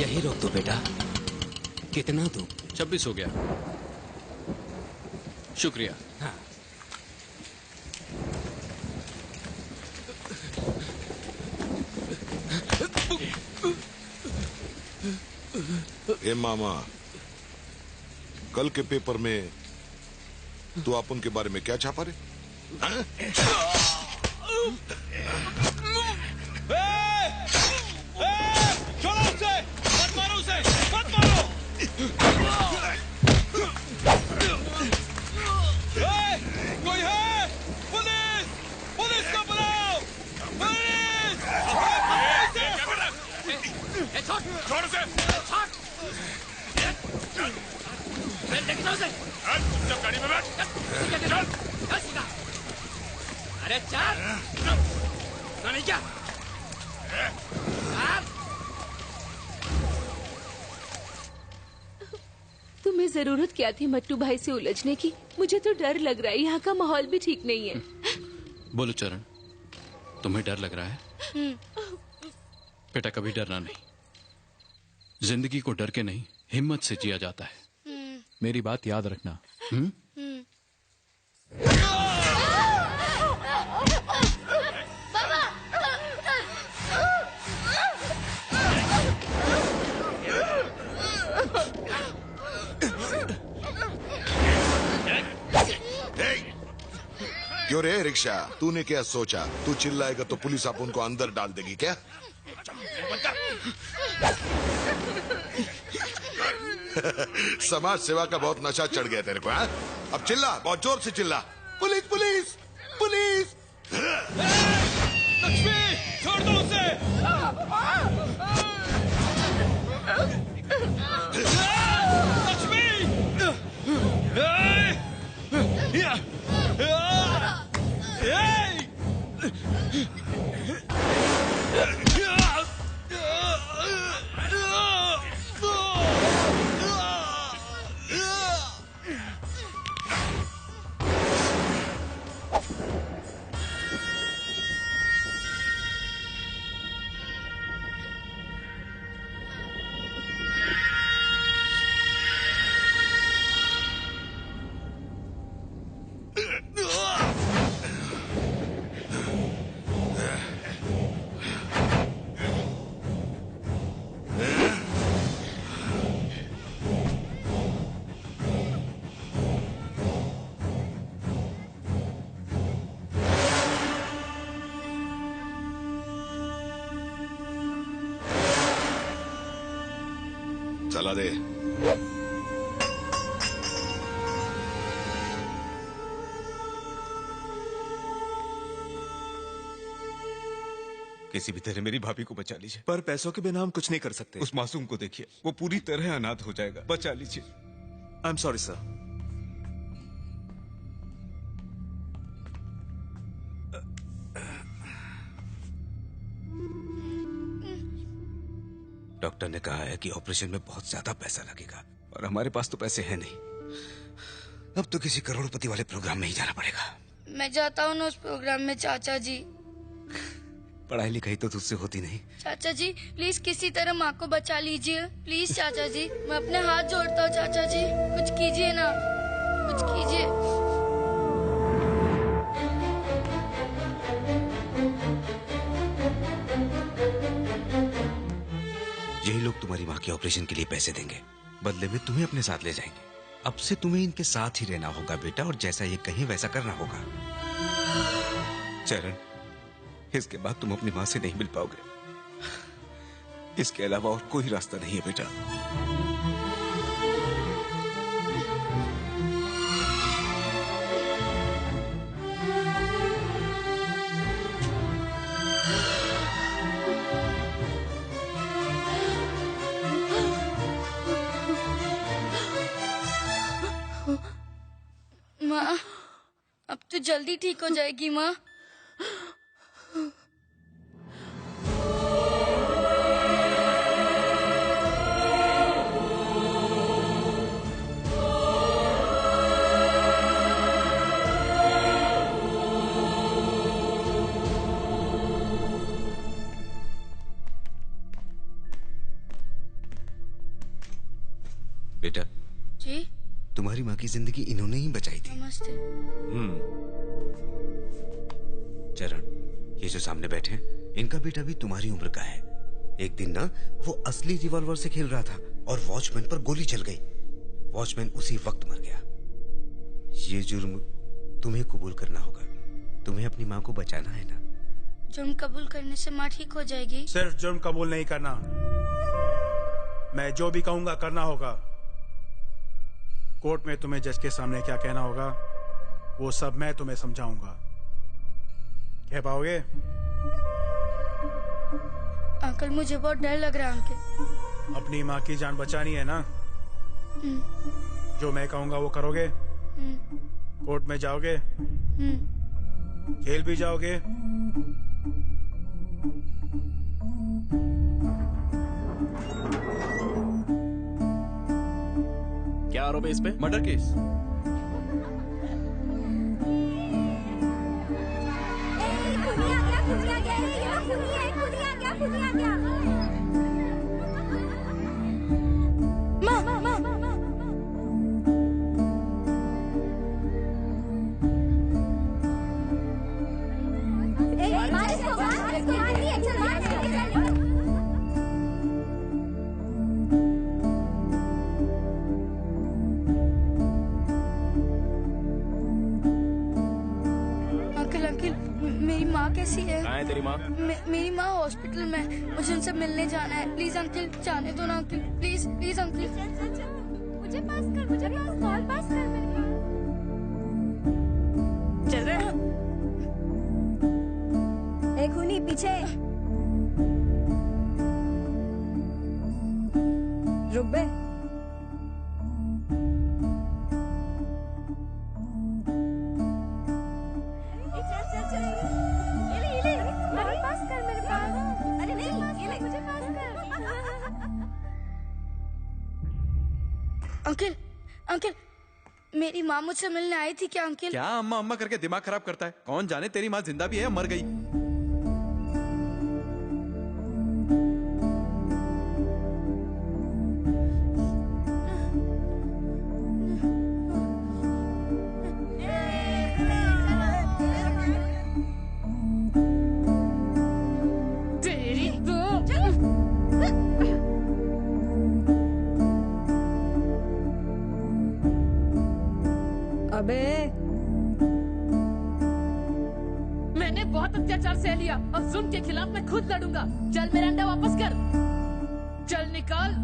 यही रोक दो बेटा। कितना दूं? 26 हो गया। शुक्रिया। हाँ। ए मामा, कल के पेपर में तू अपन के बारे में क्या छापा रे? छोड़ो उसे! मत मारो उसे! मत मारो! कोई है? पुलिस! पुलिस को बुलाओ! पुलिस! छोड़ उसे! लेके जाओ उसे! चल गाड़ी में बैठ! चल! अरे चल! नहीं क्या? तुम्हें जरूरत क्या थी मट्टू भाई से उलझने की? मुझे तो डर लग रहा है, यहाँ का माहौल भी ठीक नहीं है। बोलो चरण, तुम्हें डर लग रहा है? बेटा कभी डरना नहीं। जिंदगी को डर के नहीं, हिम्मत से जिया जाता है। मेरी बात याद रखना। क्यों रे रिक्शा, तूने क्या सोचा? तू चिल्लाएगा तो पुलिस आप उनको अंदर डाल देगी क्या? समाज सेवा का बहुत नशा चढ़ गया तेरे को, हाँ? अब चिल्ला, बहुत जोर से चिल्ला। Police police police! लक्ष्मी, छोड़ दो उसे! लक्ष्मी! चला दे। किसी भी तरह मेरी भाभी को बचा लीजिए। पर पैसों के बिना हम कुछ नहीं कर सकते। उस मासूम को देखिए, वो पूरी तरह अनाथ हो जाएगा। बचा लीजिए। I am sorry sir. Doctor ने कहा है कि ऑपरेशन में बहुत ज्यादा पैसा लगेगा और हमारे पास तो पैसे हैं नहीं। अब तो किसी करोड़पति वाले प्रोग्राम में ही जाना पड़ेगा। मैं जाता हूँ ना उस प्रोग्राम में चाचा जी। पढ़ाई लिखाई तो तुझसे होती नहीं। चाचा जी प्लीज किसी तरह माँ को बचा लीजिए, प्लीज चाचा जी। मैं अपने हाथ जोड़ता हूँ चाचा जी, कुछ कीजिए ना, कुछ कीजिए। यही लोग तुम्हारी माँ के ऑपरेशन के लिए पैसे देंगे, बदले में तुम्हें अपने साथ ले जाएंगे। अब से तुम्हें इनके साथ ही रहना होगा बेटा, और जैसा ये कहीं वैसा करना होगा। चरण, इसके बाद तुम अपनी माँ से नहीं मिल पाओगे। इसके अलावा और कोई रास्ता नहीं है बेटा। माँ, अब तो जल्दी ठीक हो जाएगी माँ। जी तुम्हारी माँ की जिंदगी इन्होंने ही बचाई थी। नमस्ते। चरण, ये जो सामने बैठे हैं, इनका बेटा भी तुम्हारी उम्र का है। एक दिन ना वो असली रिवॉल्वर से खेल रहा था और वॉचमैन पर गोली चल गई। वॉचमैन उसी वक्त मर गया। ये जुर्म तुम्हें कबूल करना होगा। तुम्हें अपनी माँ को बचाना है ना। जुर्म कबूल करने से माँ ठीक हो जाएगी? सिर्फ जुर्म कबूल नहीं करना, मैं जो भी कहूंगा करना होगा। कोर्ट में तुम्हें जज के सामने क्या कहना होगा वो सब मैं तुम्हें समझाऊंगा। कह पाओगे? अंकल मुझे बहुत डर लग रहा है अंकल। अपनी माँ की जान बचानी है ना? जो मैं कहूंगा वो करोगे? कोर्ट में जाओगे? जेल भी जाओगे? क्या आरोप है इस पे? Murder case. कैसी है? कहाँ है तेरी माँ? मेरी माँ हॉस्पिटल में, मुझे उनसे मिलने जाना है। प्लीज अंकल जाने दो ना अंकल, प्लीज प्लीज अंकल। मुझे पास कर, मुझे कॉल पास कर मेरे पास। चल रहे एक खूनी पीछे रुक बे। अंकल अंकल मेरी माँ मुझसे मिलने आई थी क्या अंकल? क्या अम्मा अम्मा करके दिमाग खराब करता है? कौन जाने तेरी माँ जिंदा भी है या मर गई। अबे मैंने बहुत अत्याचार सह लिया, अब जुल्म के खिलाफ मैं खुद लड़ूंगा। चल मेरा अंडा वापस कर, चल निकाल।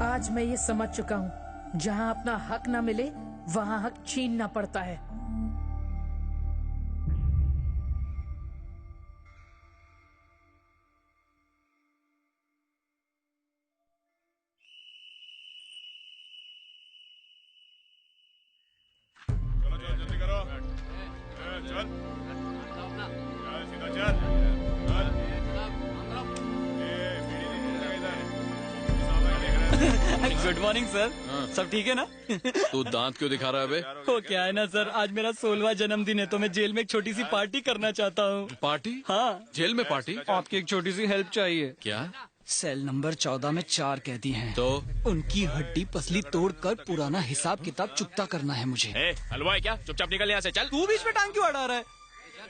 आज मैं ये समझ चुका हूँ, जहाँ अपना हक ना मिले वहाँ हक छीनना पड़ता है। Good morning sir. सब ठीक है ना? तू दांत क्यों दिखा रहा है बे? वो क्या है ना सर, आज मेरा 16वां जन्मदिन है तो मैं जेल में एक छोटी सी पार्टी करना चाहता हूँ। पार्टी? हाँ। जेल में पार्टी? आपकी एक छोटी सी हेल्प चाहिए। क्या? सेल नंबर 14 में 4 कैदी हैं। तो उनकी हड्डी पसली तोड़कर पुराना हिसाब किताब चुकता करना है मुझे। हलवा है क्या? चुपचाप निकल यहाँ से, चल। तू बीच में टांग क्यों अड़ा रहा है?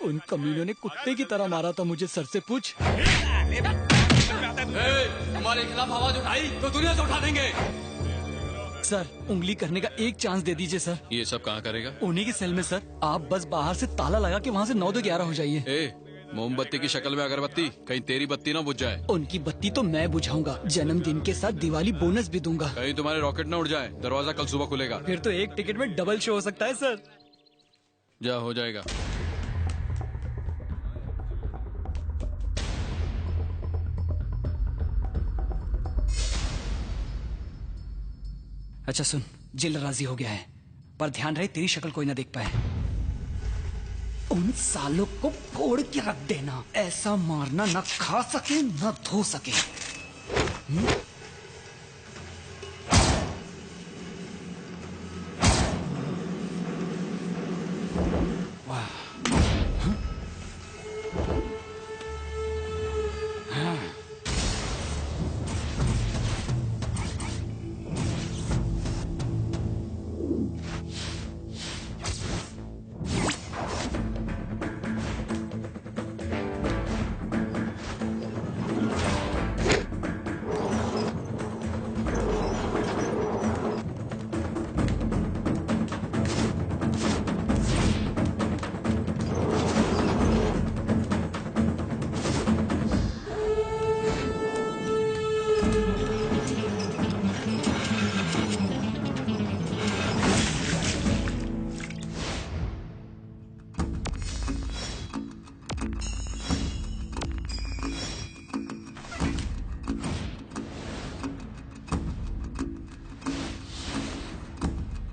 उन कमीनों ने कुत्ते की तरह मारा था मुझे, सर से पूछ। हमारे खिलाफ आवाज उठाई तो दुनिया से उठा देंगे। सर उंगली करने का एक चांस दे दीजिए सर। ये सब कहाँ करेगा? उन्हीं की सेल में सर। आप बस बाहर से ताला लगा के वहाँ से 9 to 11 हो जाइए। मोमबत्ती की शक्ल में अगरबत्ती, कहीं तेरी बत्ती ना बुझ जाए। उनकी बत्ती तो मैं बुझाऊंगा, जन्मदिन के साथ दिवाली बोनस भी दूंगा। कहीं तुम्हारे रॉकेट ना उड़ जाए। दरवाजा कल सुबह खुलेगा। फिर तो एक टिकट में डबल शो हो सकता है सर। जा हो जाएगा। अच्छा सुन, जेलर राजी हो गया है, पर ध्यान रहे तेरी शक्ल कोई ना देख पाए। उन सालों को फोड़ के रख देना, ऐसा मारना न खा सके न धो सके। वाह।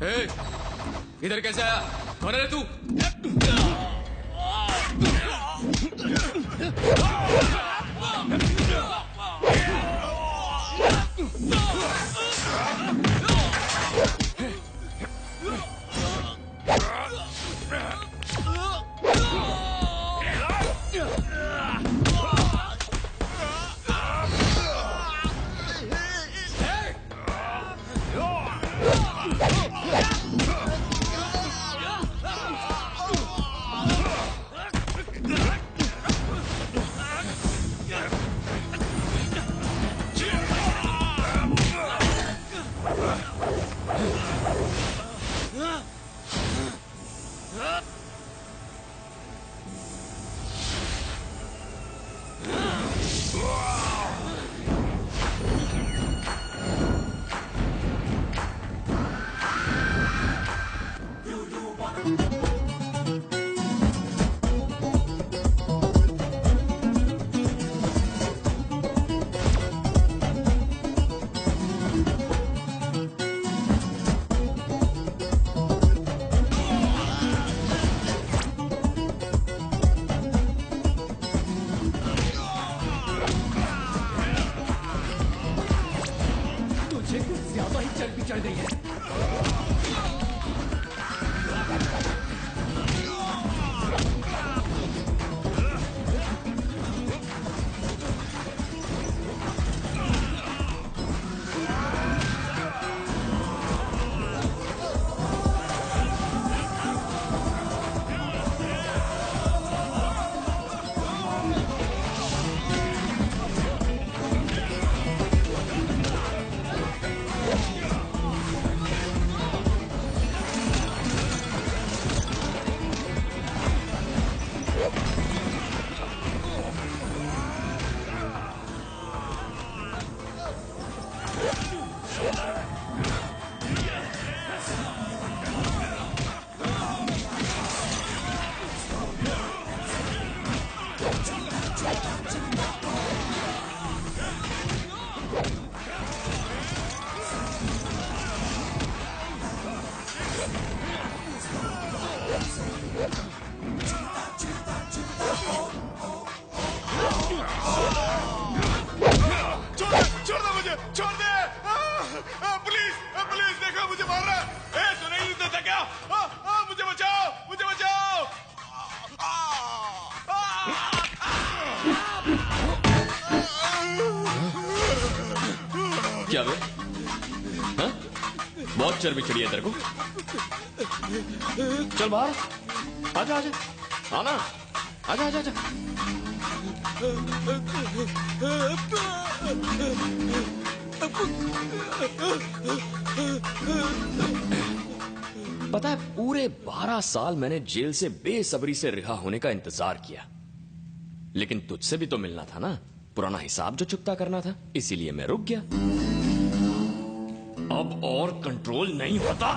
ए, इधर कैसे आया? कौन है तू? क्या बे? हाँ? बहुत चर्बी चढ़ी है तेरे को। चल बाहर, आजा आजा, आना, आजा आजा आजा। पता है पूरे 12 साल मैंने जेल से बेसब्री से रिहा होने का इंतजार किया, लेकिन तुझसे भी तो मिलना था ना, पुराना हिसाब जो चुकता करना था, इसीलिए मैं रुक गया। अब और कंट्रोल नहीं होता।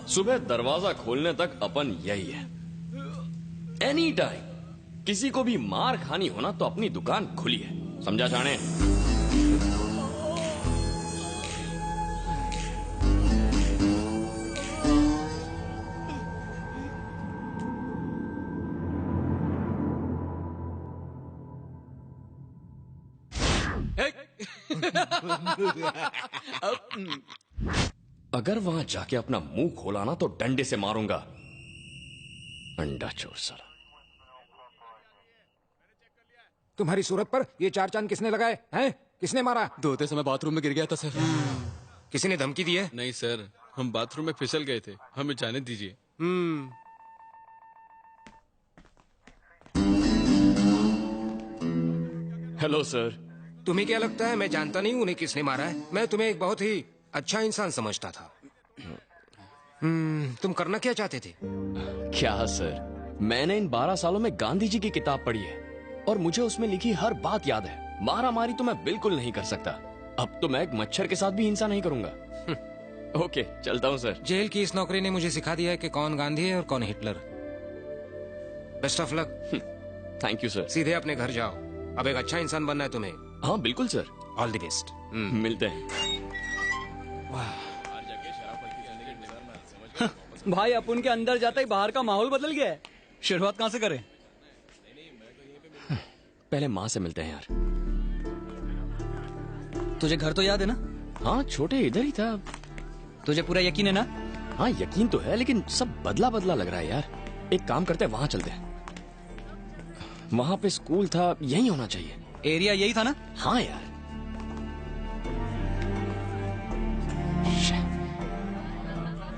सुबह दरवाजा खोलने तक अपन यही है, एनी टाइम। किसी को भी मार खानी होना तो अपनी दुकान खुली है, समझा जाने? अगर वहां जाके अपना मुंह खोला ना तो डंडे से मारूंगा। अंडा चोर साला। तुम्हारी सूरत पर ये 4 चांद किसने लगाए हैं? किसने मारा? धोते समय बाथरूम में गिर गया था सर। किसी ने धमकी दी है? नहीं सर, हम बाथरूम में फिसल गए थे, हमें जाने दीजिए। Hello sir. तुम्हें क्या लगता है मैं जानता नहीं हूं उन्हें किसने मारा है? मैं तुम्हें एक बहुत ही अच्छा इंसान समझता था। तुम करना क्या चाहते थे? क्या सर, मैंने इन 12 सालों में गांधी जी की किताब पढ़ी है और मुझे उसमें लिखी हर बात याद है। मारा मारी तो मैं बिल्कुल नहीं कर सकता। अब तो मैं एक मच्छर के साथ भी हिंसा नहीं करूंगा। ओके, चलता हूं सर। जेल की इस नौकरी ने मुझे सिखा दिया है कि कौन गांधी है और कौन Hitler. Best of luck. Thank you sir. सीधे अपने घर जाओ, अब एक अच्छा इंसान बनना है तुम्हें। हाँ बिल्कुल सर। All the best. मिलते हैं। भाई अपन के अंदर जाते ही बाहर का माहौल बदल गया है। शुरुआत कहाँ से करें? पहले माँ से मिलते हैं यार। तुझे घर तो याद है ना? हाँ, छोटे इधर ही था। तुझे पूरा यकीन है ना? हाँ, यकीन तो है, लेकिन सब बदला बदला लग रहा है यार। एक काम करते हैं, वहां चलते हैं। वहां पे स्कूल था, यही होना चाहिए। एरिया यही था ना? हाँ यार।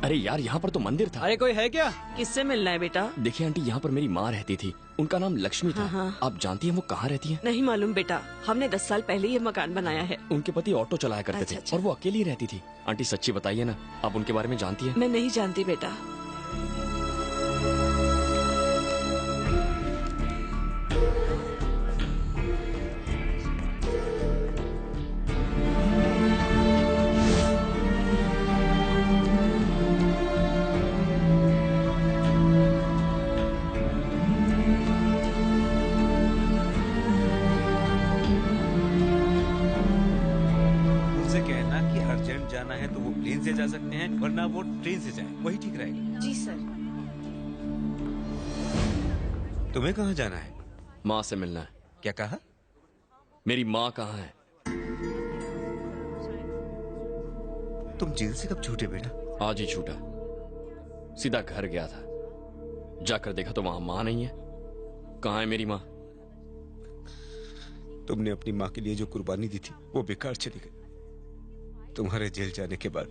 अरे यार, यहाँ पर तो मंदिर था। अरे कोई है क्या? किससे मिलना है बेटा? देखिए आंटी, यहाँ पर मेरी माँ रहती थी। उनका नाम लक्ष्मी था। हाँ। आप जानती हैं वो कहाँ रहती हैं? नहीं मालूम बेटा, हमने 10 साल पहले ये मकान बनाया है। उनके पति ऑटो चलाया करते थे और वो अकेली ही रहती थी। आंटी सच्ची बताइए ना, आप उनके बारे में जानती हैं? मैं नहीं जानती बेटा। जाना है तो वो प्लेन से जा सकते हैं, वरना वो ट्रेन से जाए, वही ठीक रहेगा। जी सर। तुम्हें कहाँ जाना है? माँ से मिलना है। क्या कहा? मेरी माँ कहाँ है? तुम जेल से कब छूटे बेटा? आज ही छूटा। सीधा घर गया था, जाकर देखा तो वहां माँ नहीं है। कहाँ है मेरी माँ? तुमने अपनी माँ के लिए जो कुर्बानी दी थी वो बेकार चली गई। तुम्हारे जेल जाने के बाद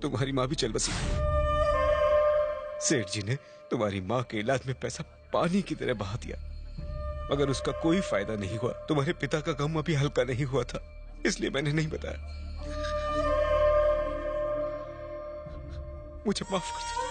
तुम्हारी माँ भी चल बसी। सेठ जी ने तुम्हारी माँ के इलाज में पैसा पानी की तरह बहा दिया, मगर उसका कोई फायदा नहीं हुआ। तुम्हारे पिता का गम अभी हल्का नहीं हुआ था, इसलिए मैंने नहीं बताया। मुझे माफ कर दीजिए।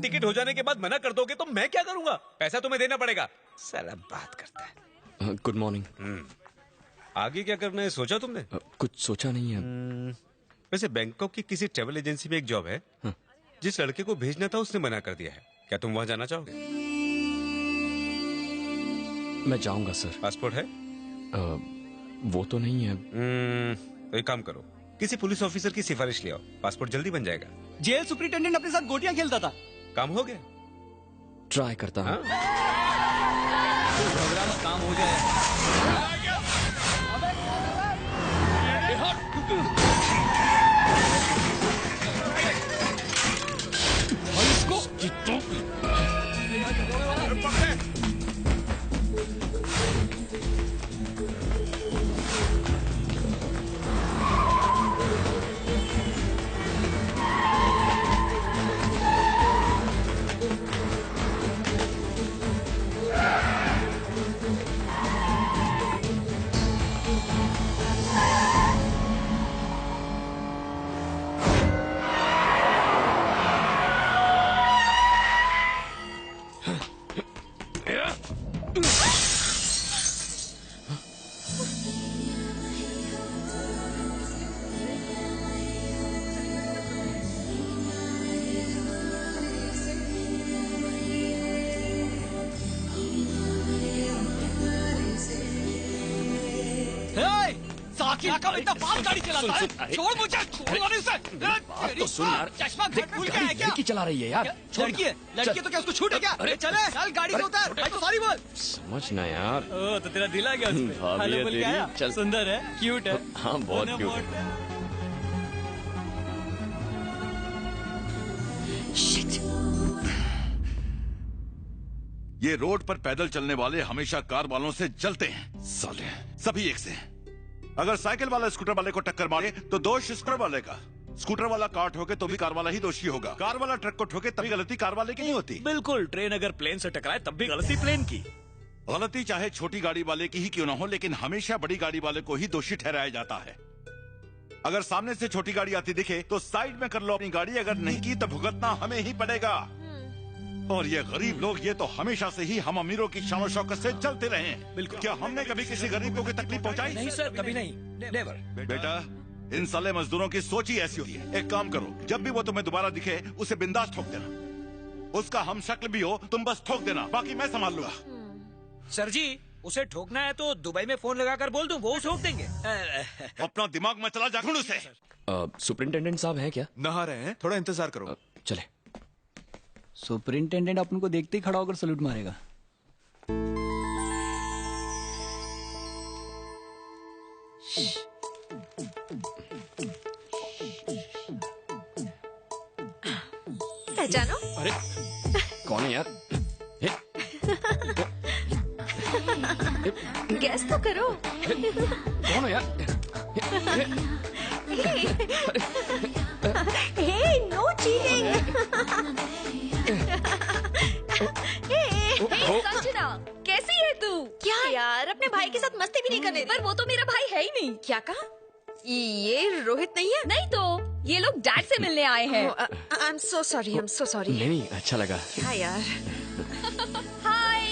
टिकट हो जाने के बाद मना कर दोगे तो मैं क्या करूंगा? पैसा तुम्हें देना पड़ेगा। साला बात करता है। Good morning. आगे क्या करना है सोचा तुमने? कुछ सोचा नहीं है। वैसे बैंकॉक की किसी ट्रेवल एजेंसी में एक जॉब है। जिस लड़के को भेजना था उसने मना कर दिया है। क्या तुम वहां जाना चाहोगे? मैं जाऊंगा सर। पासपोर्ट है? वो तो नहीं है। तो एक काम करो, किसी पुलिस ऑफिसर की सिफारिश ले आओ, पासपोर्ट जल्दी बन जाएगा। जेल सुपरिटेंडेंट अपने साथ गोटियां खेलता था। काम हो गया? ट्राई करता हूँ। प्रोग्राम काम हो जाए। इतना फास्ट गाड़ी चलाता है। छोड़ मुझे, छोड़ उसे। बात तो सुन यार। चश्मा भूल गया है क्या? लड़की चला रही है यार। लड़की है, लड़की तो क्या उसको छूट है क्या? अरे चले, चल गाड़ी से उतर। भाई तो सॉरी बोल। समझ ना यार। ओ तो तेरा दिल आ गया उसमें। भाभी है तेरी। चल। सुंदर है, क्यूट है। हाँ बहुत क्यूट है। ये रोड पर पैदल चलने वाले हमेशा कार वालों से जलते हैं। साले सभी एक से हैं। अगर साइकिल वाला स्कूटर वाले को टक्कर मारे तो दोष स्कूटर वाले का। स्कूटर वाला कार ठोके तो भी कार वाला ही दोषी होगा। कार वाला ट्रक को ठोके तभी गलती कार वाले की नहीं होती। बिल्कुल, ट्रेन अगर प्लेन से टकराए तब भी गलती प्लेन की। गलती चाहे छोटी गाड़ी वाले की ही क्यों ना हो, लेकिन हमेशा बड़ी गाड़ी वाले को ही दोषी ठहराया जाता है। अगर सामने से छोटी गाड़ी आती दिखे तो साइड में कर लो अपनी गाड़ी, अगर नहीं की तो भुगतना हमें ही पड़ेगा। और ये गरीब लोग, ये तो हमेशा से ही हम अमीरों की शान और शौकत से चलते रहे हैं। बिल्कुल। क्या हमने कभी किसी गरीब को कोई तकलीफ पहुंचाई? नहीं सर, कभी नहीं, नेवर। बेटा, इन साले मजदूरों की सोच ही ऐसी होती है। एक काम करो, जब भी वो तुम्हें दोबारा दिखे उसे बिंदास ठोक देना। उसका हम शक्ल भी हो तुम बस ठोक देना, बाकी मैं संभाल लूंगा। सर जी, उसे ठोकना है तो दुबई में फोन लगाकर बोल दूं, वो ठोक देंगे। अपना दिमाग में चला जा उसे। सुपरिंटेंडेंट साहब हैं क्या? नहा रहे हैं, थोड़ा इंतजार करो। चले। सुपरिंटेंडेंट अपन को देखते ही खड़ा होकर सलूट मारेगा। पहचानो? अरे कौन है यार? गैस तो करो। कौन है यार? हे, नो चीटिंग। संजना, कैसी है तू? क्या यार, अपने भाई के साथ मस्ती भी नहीं करने दी। पर वो तो मेरा भाई है ही नहीं। क्या कहा? ये रोहित नहीं है? नहीं तो ये लोग डैड से मिलने आए हैं। I am so sorry, I am so sorry. नहीं, अच्छा लगा। हाँ यार। हाय।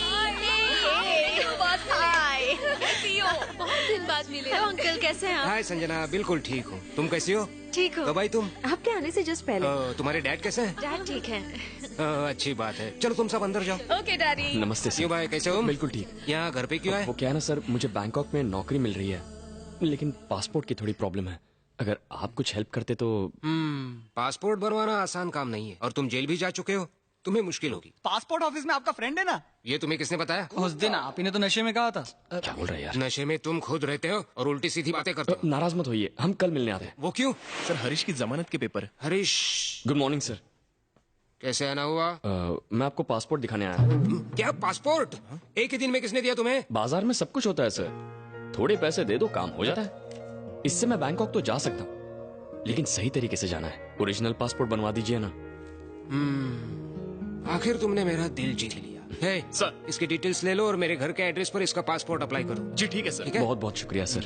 बहुत दिन बाद मिले। तो अंकल कैसे हैं आप? हाय संजना, बिल्कुल ठीक हूँ। तुम कैसी हो? ठीक हो। तो भाई तुम? आपके आने से जस्ट पहले। तुम्हारे डैड कैसे हैं? डैड ठीक है। अच्छी बात है। चलो तुम सब अंदर जाओ। Okay daddy. नमस्ते सर। क्यों भाई, कैसे हो? बिल्कुल ठीक। यहाँ घर पे क्यों आए? वो क्या है ना सर, मुझे बैंकॉक में नौकरी मिल रही है, लेकिन पासपोर्ट की थोड़ी प्रॉब्लम है। अगर आप कुछ हेल्प करते तो। पासपोर्ट बनवाना आसान काम नहीं है, और तुम जेल भी जा चुके हो, तुम्हें मुश्किल होगी। पासपोर्ट ऑफिस में आपका फ्रेंड है ना? ये तुम्हें किसने बताया? उस दिन आप ही ने तो नशे में कहा था। क्या बोल रहे हैं यार? नशे में तुम खुद रहते हो और उल्टी सीधी बातें करते हो। नाराज मत होइए, हम कल मिलने आते हैं। वो क्यों? सर, हरीश की जमानत के paper. Harish, good morning sir. कैसे आना हुआ? मैं आपको पासपोर्ट दिखाने आया हूँ। क्या पासपोर्ट? एक ही दिन में किसने दिया तुम्हें? बाजार में सब कुछ होता है सर, थोड़े पैसे दे दो काम हो जाता है। इससे मैं बैंकॉक तो जा सकता हूँ, लेकिन सही तरीके से जाना है। ओरिजिनल पासपोर्ट बनवा दीजिए ना। आखिर तुमने मेरा दिल जीत लिया। हे सर, इसकी डिटेल्स ले लो और मेरे घर के एड्रेस पर इसका पासपोर्ट अप्लाई करो। जी ठीक है सर। बहुत बहुत शुक्रिया सर।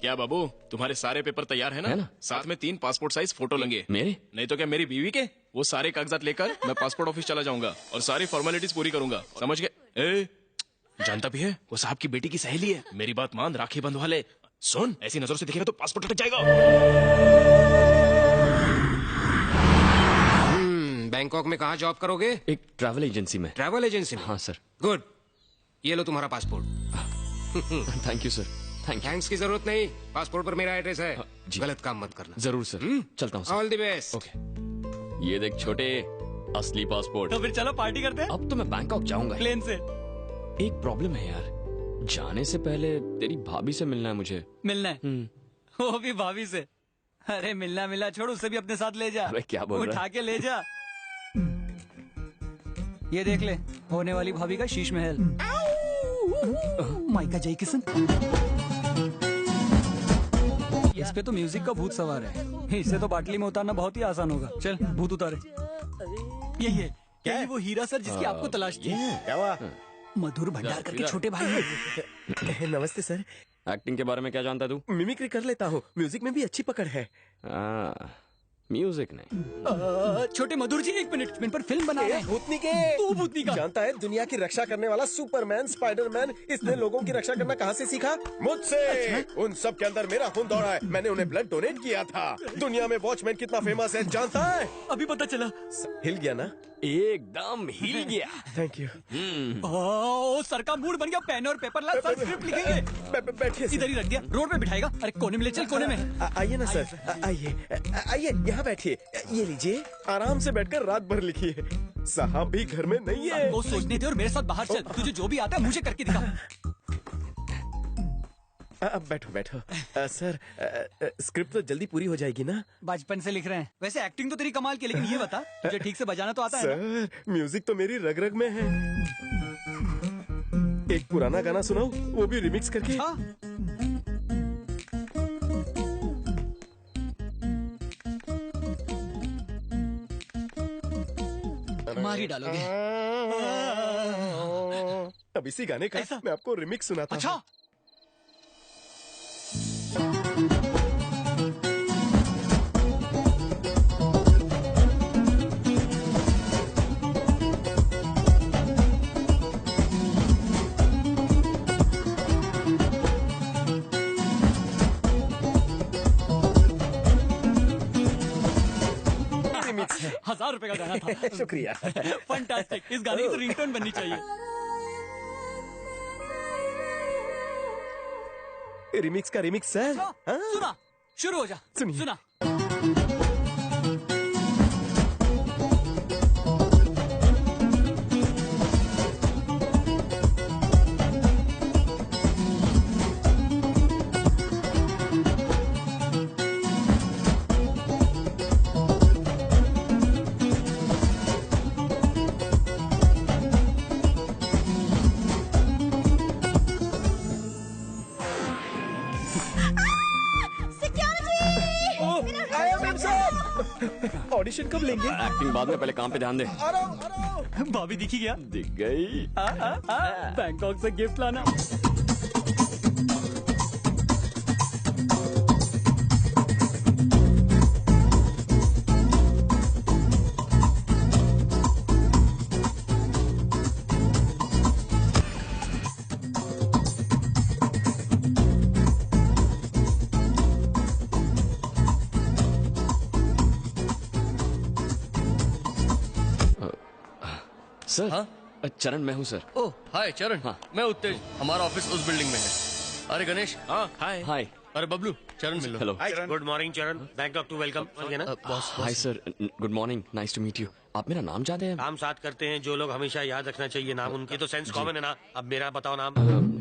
क्या बाबू, तुम्हारे सारे पेपर तैयार है ना? साथ में 3 पासपोर्ट साइज फोटो लेंगे। मेरे? नहीं तो क्या मेरी बीवी के? वो सारे कागजात लेकर मैं पासपोर्ट ऑफिस चला जाऊंगा और सारी फॉर्मेलिटीज पूरी करूंगा, समझ गए? जानता भी है वो साहब की बेटी की सहेली है। मेरी बात मान, राखी बंधवा ले। सुन, ऐसी नजरों से दिखेगा तो पासपोर्ट लटक जाएगा। बैंकॉक में कहाँ जॉब करोगे? एक ट्रैवल एजेंसी में। ट्रैवल एजेंसी में? हाँ सर। गुड, ये लो तुम्हारा passport. Thank you sir. Thanks की जरूरत नहीं, पासपोर्ट पर मेरा एड्रेस है। गलत काम मत करना। जरूर सर। चलता हूँ। All the best. ओके। ये देख छोटे, असली पासपोर्ट। तो फिर चलो पार्टी करते हैं। अब तो मैं बैंकॉक जाऊंगा प्लेन से। एक प्रॉब्लम है यार, जाने से पहले तेरी भाभी से मिलना है मुझे। मिलना है? वो भी भाभी से? अरे मिलना छोड़, उससे भी अपने साथ ले जा। अरे क्या बोल रहा है? उठा के ले जा। ये देख ले, होने वाली भाभी का शीश महल। माइका जय किशन। इस पे तो म्यूजिक का भूत सवार है, इससे तो बाटली में उतारना बहुत ही आसान होगा। चल भूत उतारे। यही है क्या? वो हीरा सर जिसकी आपको तलाश थी। क्या हुआ? मधुर भंडार करके छोटे भाई हैं। नमस्ते सर। एक्टिंग के बारे में क्या जानता है तू? मिमिक्री कर लेता हूँ, म्यूजिक में भी अच्छी पकड़ है। म्यूजिक नहीं। छोटे मधुर जी, एक मिनट, इन पर फिल्म बना रहे हैं। भूतनी के तू भूतनी का जानता है, दुनिया की रक्षा करने वाला सुपरमैन, स्पाइडरमैन, इसने लोगों की रक्षा करना कहाँ से सीखा? मुझसे। उन सब के अंदर मेरा खून दौड़ा है, मैंने उन्हें ब्लड डोनेट किया था। दुनिया में वॉचमैन कितना फेमस है जानता है? अभी पता चला। हिल गया ना? एकदम हिल गया। Thank you. सर का मूड बन गया, पेन और पेपर ला, सर स्क्रिप्ट लिखेंगे। बैठिए। इधर ही रख दिया, रोड पे बिठाएगा। अरे कोने में ले चल, कोने में। आइए ना सर, आइए यहाँ बैठिए। ये लीजिए, आराम से बैठकर रात भर लिखिए। साहब भी घर में नहीं है। वो सोचने दे और मेरे साथ बाहर चल। तुझे जो भी आता है मुझे करके दिखा। अब बैठो। सर, स्क्रिप्ट तो जल्दी पूरी हो जाएगी ना? बचपन से लिख रहे हैं। वैसे एक्टिंग तो तेरी कमाल की, लेकिन ये बता, तुझे ठीक से बजाना तो आता है ना? सर, म्यूजिक तो मेरी रग रग में है। एक पुराना गाना सुनाऊं, वो भी रिमिक्स करके। मार ही डालोगे। अब इसी गाने का मैं आपको रिमिक्स सुनाता हूं। अच्छा। ₹1000 का गाना था। शुक्रिया। फंटास्टिक। इस गाने की तो रिंगटोन बननी चाहिए। रिमिक्स का रिमिक्स सर। सुना, शुरू हो जा। सुनिए। सुना। ऑडिशन कब लेंगे? एक्टिंग बाद में, पहले काम पे ध्यान दे। भाभी दिखी गया? दिख गई। बैंकॉक से गिफ्ट लाना। सर। हाँ? चरण मैं हूँ सर। ओह हाय चरण। हाँ मैं उत्तेज, हमारा ऑफिस उस बिल्डिंग में है। अरे गणेश। हाँ हाय। हाय। अरे बबलू, चरण मिल लो। Hello. Good morning Charan, Bangkok to welcome. Hi sir, good morning, nice to meet you. आप मेरा नाम जानते हैं? काम साथ करते हैं जो लोग, हमेशा याद रखना चाहिए नाम उनकी, तो सेंस कॉमन है ना। अब मेरा बताओ नाम।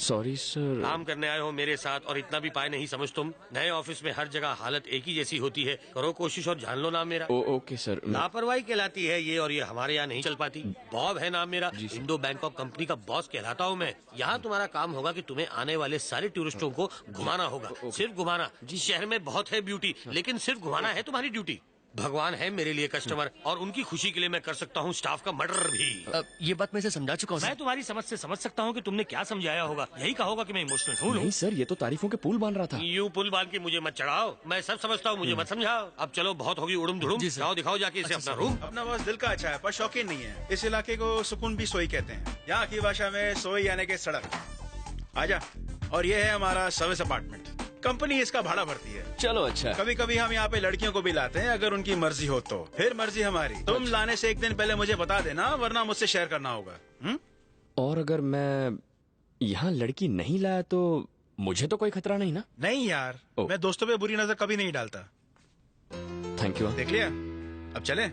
Sorry sir. काम करने आए हो मेरे साथ और इतना भी पाए नहीं समझ तुम। नए ऑफिस में हर जगह हालत एक ही जैसी होती है, करो कोशिश और जान लो नाम मेरा। Okay sir. लापरवाही कहलाती है ये, और ये हमारे यहाँ नहीं चल पाती। बॉब है नाम मेरा, इंडो बैंकॉक कंपनी का बॉस कहलाता हूँ मैं। यहाँ तुम्हारा काम होगा कि तुम्हें आने वाले सारे टूरिस्टों को घुमाना होगा, सिर्फ घुमाना। शहर में बहुत है ब्यूटी, लेकिन सिर्फ घुमाना है तुम्हारी ड्यूटी। भगवान है मेरे लिए कस्टमर, और उनकी खुशी के लिए मैं कर सकता हूँ स्टाफ का मर्डर भी। ये बात मैं समझा चुका हूँ। मैं तुम्हारी समझ से समझ सकता हूँ कि तुमने क्या समझाया होगा। यही कहा होगा कि मैं इमोशनल हूँ। नहीं सर, ये तो तारीफों के पुल बांध रहा था। यूं पुल बांध के मुझे मत चढ़ाओ, मैं सब समझता हूँ, मुझे मत समझाओ। अब चलो बहुत होगी उड़ुम धुड़ुम, जाओ दिखाओ जाके इसे अपना रूम। अपना बॉस दिल का अच्छा है पर शौकीन नहीं है। इस इलाके को सुकून भी सोई कहते हैं, यहाँ की भाषा में सोई यानी के सड़क। आजा। और ये है हमारा सर्विस अपार्टमेंट, कंपनी इसका भाड़ा भरती है। चलो अच्छा। कभी कभी हम यहाँ पे लड़कियों को भी लाते हैं, अगर उनकी मर्जी हो तो। फिर मर्जी हमारी। तुम लाने से एक दिन पहले मुझे बता देना, वरना मुझसे शेयर करना होगा। और अगर मैं यहाँ लड़की नहीं लाया तो मुझे तो कोई खतरा नहीं ना? नहीं यार, मैं दोस्तों पे बुरी नजर कभी नहीं डालता। Thank you. देख लिया, अब चले।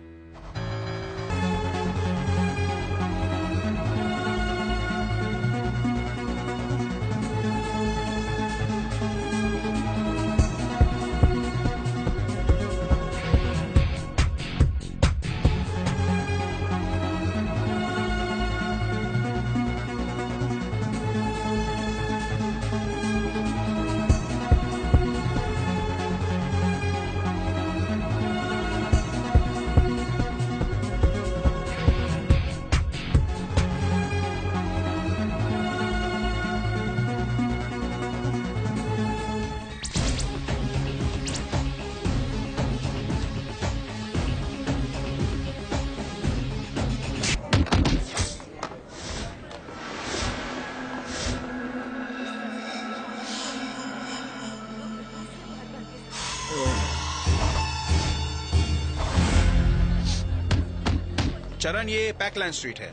चरण, ये पैकलैंड स्ट्रीट है,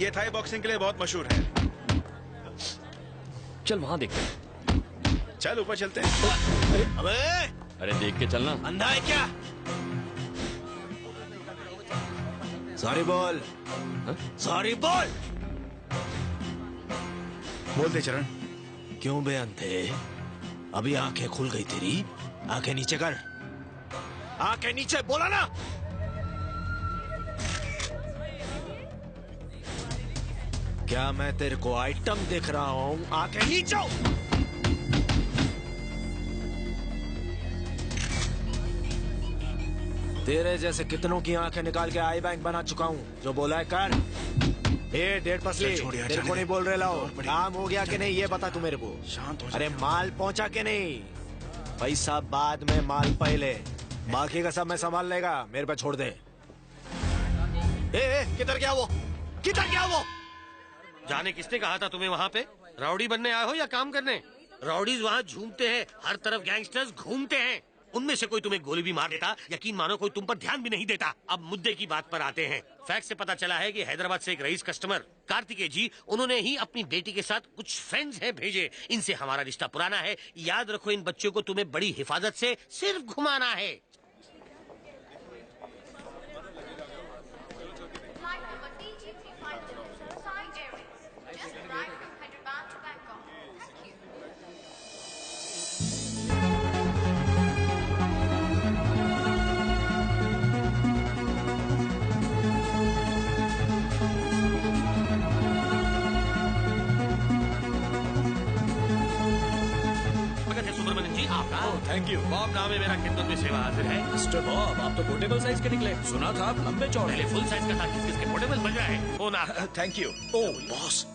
ये थाई बॉक्सिंग के लिए बहुत मशहूर है। चल वहाँ देखते हैं। चल ऊपर चलते हैं। अबे! अरे देख के चलना। अंधा है क्या? सॉरी बोल। सॉरी बोल। बोलते चरण। क्यों बे अंधे? अभी आंखें खुल गई तेरी, आंखें नीचे कर, आंखें नीचे, बोला ना। क्या मैं तेरे को आइटम देख रहा हूँ? आंखें नीचे। तेरे जैसे कितनों की आंखें निकाल के आई बैंक बना चुका हूँ। जो बोला है कर। ए डेढ़ पसली, तेरे को नहीं बोल रहे लाओ। काम हो गया कि नहीं ये बता तू मेरे को। शांत हो। अरे माल पहुंचा के नहीं? पैसा बाद में, माल पहले। बाकी का सब मैं संभाल लेगा, मेरे पे छोड़ दे। किधर गया वो? किधर गया वो? जाने किसने कहा था तुम्हें वहाँ पे? राउडी बनने आए हो या काम करने? राउडीज वहाँ झूमते हैं, हर तरफ गैंगस्टर्स घूमते हैं। उनमें से कोई तुम्हें गोली भी मार देता, यकीन मानो कोई तुम पर ध्यान भी नहीं देता। अब मुद्दे की बात पर आते हैं। फैक्ट से पता चला है कि हैदराबाद से एक रईस कस्टमर कार्तिकेय जी, उन्होंने ही अपनी बेटी के साथ कुछ फ्रेंड्स हैं भेजे। इनसे हमारा रिश्ता पुराना है। याद रखो, इन बच्चों को तुम्हें बड़ी हिफाजत से सिर्फ घुमाना है। Thank you. बॉब नाम है मेरा, खिदमत में सेवा हाजिर है। मिस्टर बॉब, आप तो पोर्टेबल साइज के निकले। सुना था आप लंबे चौड़े। पहले फुल साइज का था, किसके पोर्टेबल बन रहा है। फोन आप। Thank you. Oh boss.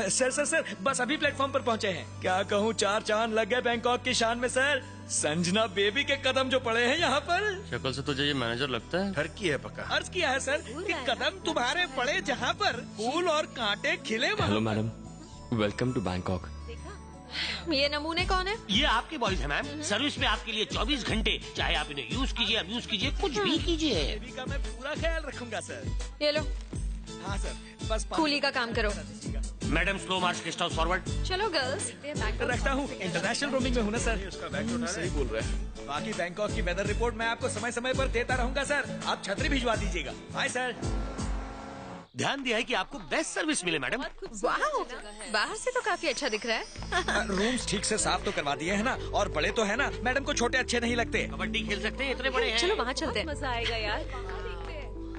Sir बस अभी प्लेटफॉर्म पर पहुंचे हैं। क्या कहूँ, 4 चांद लग गए बैंकॉक की शान में सर। संजना बेबी के कदम जो पड़े हैं यहाँ पर। शक्ल से तुझे ये मैनेजर लगता है? ठरकी है पक्का। अर्ज किया है सर कि कदम तुम्हारे पड़े जहाँ पर फूल और कांटे खिले। Hello madam, welcome to Bangkok. ये नमूने कौन है? ये आपके बॉयज हैं मैम। सर्विस में आपके लिए 24 घंटे, चाहे आप इन्हें यूज कीजिए, अब्यूज कीजिए, कुछ भी कीजिए। बेबी का मैं पूरा ख्याल रखूंगा सर। ये लो। हाँ सर, बस कूली का काम करो। मैडम स्लो मार्च, गेस्ट हाउस फॉरवर्ड। चलो गर्ल्स, रखता हूँ। इंटरनेशनल रोमिंग में हूँ ना सर। उसका बैग सही बोल रहे हैं। बाकी बैंकॉक की वेदर रिपोर्ट मैं आपको समय समय पर देता रहूंगा सर। आप छतरी भिजवा दीजिएगा। Bye sir. ध्यान दिया है कि आपको बेस्ट सर्विस मिले मैडम। वाह, बाहर से तो काफी अच्छा दिख रहा है। रूम्स ठीक से साफ तो करवा दिए हैं ना, और बड़े तो है ना। मैडम को छोटे अच्छे नहीं लगते। कबड्डी खेल सकते हैं, इतने बड़े हैं। चलो वहाँ चलते हैं। मजा आएगा यार।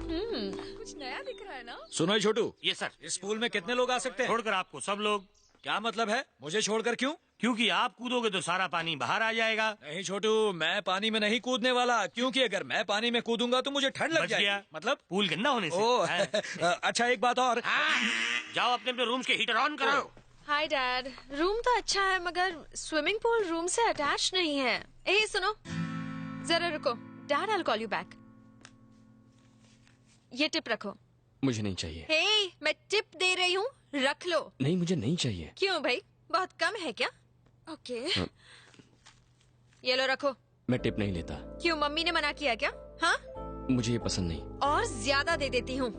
कुछ नया दिख रहा है ना। सुनो छोटू। ये सर, इस पूल में कितने लोग आ सकते हैं? छोड़कर आपको सब लोग। क्या मतलब है? मुझे छोड़कर क्यों? क्योंकि आप कूदोगे तो सारा पानी बाहर आ जाएगा। नहीं छोटू, मैं पानी में नहीं कूदने वाला। क्योंकि अगर मैं पानी में कूदूंगा तो मुझे ठंड लग जाएगी। मतलब पूल गंदा होने से। ओह अच्छा, एक बात और। जाओ अपने अपने रूम्स के हीटर ऑन कराओ। हाय डैड, रूम तो अच्छा है मगर स्विमिंग पूल रूम से अटैच नहीं है। ए सुनो, जरा रुको। Dad, I will call you back. ये टिप रखो। मुझे नहीं चाहिए। हे, मैं टिप दे रही हूँ, रख लो। नहीं, मुझे नहीं चाहिए। क्यों भाई, बहुत कम है क्या? ओके ये लो रखो। मैं टिप नहीं लेता। क्यों, मम्मी ने मना किया क्या? हाँ, मुझे ये पसंद नहीं। और ज्यादा दे देती हूँ।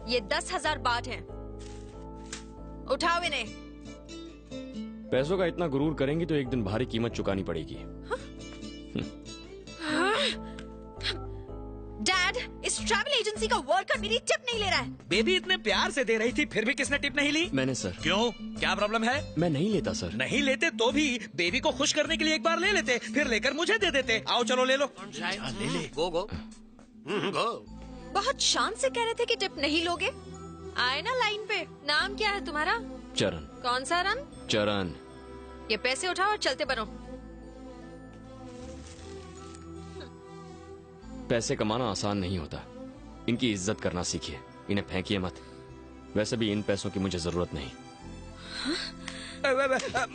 ये 10,000 बात हैं। उठाओ इन्हें। पैसों का इतना गुरूर करेंगी तो एक दिन भारी कीमत चुकानी पड़ेगी। डैड, इस ट्रैवल एजेंसी का वर्कर मेरी टिप नहीं ले रहा है। बेबी इतने प्यार से दे रही थी, फिर भी किसने टिप नहीं ली? मैंने सर। क्यों, क्या प्रॉब्लम है? मैं नहीं लेता सर। नहीं लेते तो भी बेबी को खुश करने के लिए एक बार ले लेते, फिर लेकर मुझे दे देते। आओ चलो ले लो। ले ले। गो गो गो। बहुत शान से कह रहे थे कि टिप नहीं लोगे। आए ना लाइन पे। नाम क्या है तुम्हारा? चरण। कौन सा रन? चरण। ये पैसे उठाओ और चलते बनो। पैसे कमाना आसान नहीं होता। इनकी इज्जत करना सीखिए, इन्हें फेंकिए मत। वैसे भी इन पैसों की मुझे जरूरत नहीं।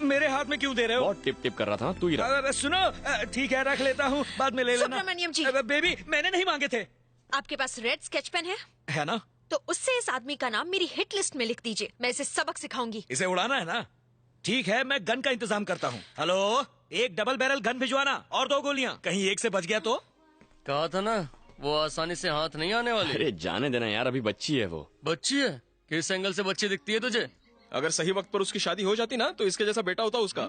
मेरे हाथ में क्यों दे रहे हो? बहुत टिप टिप कर रहा था, तू ही रख। सुनो, ठीक है रख लेता हूँ, बाद में ले लेना। सुब्रमण्यम जी। बेबी मैंने नहीं मांगे थे। आपके पास रेड स्केच पेन है ना? तो उससे इस आदमी का नाम मेरी हिट लिस्ट में लिख दीजिए। मैं इसे सबक सिखाऊंगी। इसे उड़ाना है ना? ठीक है, मैं गन का इंतजाम करता हूँ। हेलो, एक डबल बैरल गन भिजवाना और 2 गोलियां। कहीं एक से बच गया तो? कहा था ना, वो आसानी से हाथ नहीं आने वाली। अरे जाने देना यार, अभी बच्ची है वो। बच्ची है? किस एंगल से बच्ची दिखती है तुझे? अगर सही वक्त पर उसकी शादी हो जाती ना तो इसके जैसा बेटा होता उसका।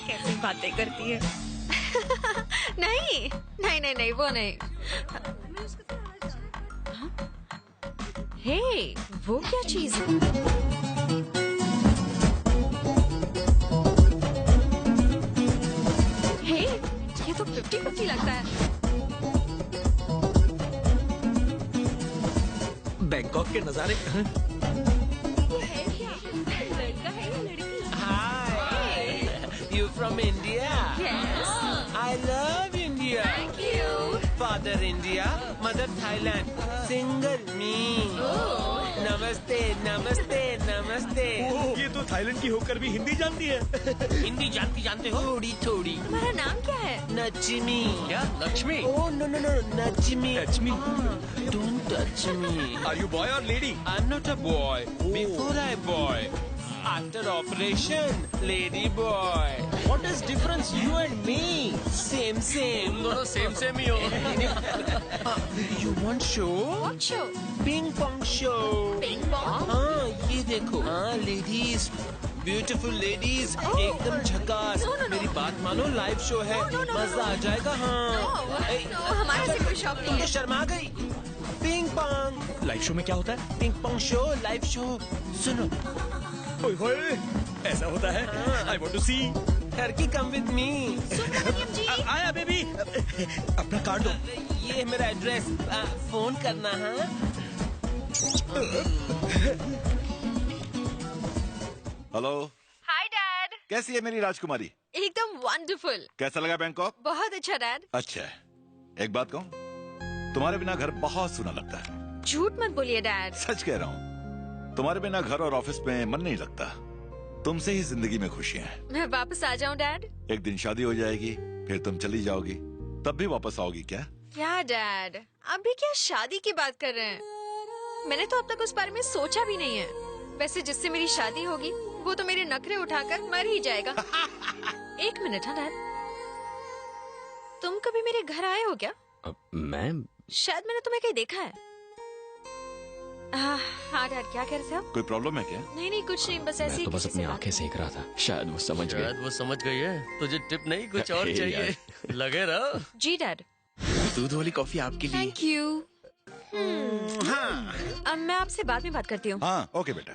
कैसी बातें करती है। नहीं नहीं नहीं नहीं, वो नहीं। हे, वो क्या चीज है? हे, ये तो 50-50 लगता है। बैंकॉक के नजारे। Hi, you from India? Yes. I love father India, mother Thailand, single me. नमस्ते नमस्ते नमस्ते। ये तो थाईलैंड की होकर भी हिंदी जानती है। हिंदी जानते हो? थोड़ी थोड़ी। तुम्हारा नाम क्या है? नचमी। क्या? Lakshmi? Oh no no no, नचमी। Lakshmi? Don't touch me. Are you boy or lady? I'm not a boy. Before I boy. After operation, lady boy. What is difference you and me? Same. दोनों सेम ही हो। You want show? What show? Ping pong show. Ping pong? हाँ, ये देखो। हाँ, ladies. Beautiful ladies, एकदम झकास। मेरी बात मानो, लाइव शो है, मजा आ जाएगा। हाँ, हमारे से कोई शौक नहीं है। शर्मा गई। Ping pong. लाइव शो में क्या होता है? Ping pong show, live show. सुनो। ओए होए, ऐसा होता है? I want to see. Turkey come with me. Subramaniam ji. आया बेबी। अपना कार्ड दो। ये है मेरा एड्रेस, फोन करना। हाँ। हेलो। Hi dad. कैसी है मेरी राजकुमारी? एकदम वंडरफुल। कैसा लगा बैंकॉक? बहुत अच्छा डैड। अच्छा है। एक बात कहूँ, तुम्हारे बिना घर बहुत सूना लगता है। झूठ मत बोलिए डैड। सच कह रहा हूँ, तुम्हारे बिना घर और ऑफिस में मन नहीं लगता। तुमसे ही जिंदगी में खुशियाँ हैं। मैं वापस आ जाऊँ डैड? एक दिन शादी हो जाएगी, फिर तुम चली जाओगी, तब भी वापस आओगी क्या? क्या डैड, अभी क्या शादी की बात कर रहे हैं? मैंने तो अब तक उस बारे में सोचा भी नहीं है। वैसे जिससे मेरी शादी होगी वो तो मेरे नखरे उठाकर मर ही जाएगा। एक मिनट। हाँ डैड, तुम कभी मेरे घर आए हो क्या? मैं शायद मैंने तुम्हें कहीं देखा है। हाँ डैड, क्या कह रहे थे आप? कोई प्रॉब्लम है क्या? नहीं कुछ नहीं, बस ऐसे ही तो बस किसी से अपनी बात आंखें सेक रहा था। शायद वो समझ गई है। तुझे टिप नहीं, कुछ और हे चाहिए? लगे रहो। जी डैड। दूध वाली कॉफी आपके लिए। Thank you. अब मैं आपसे बाद में बात करती हूँ। हाँ ओके बेटा।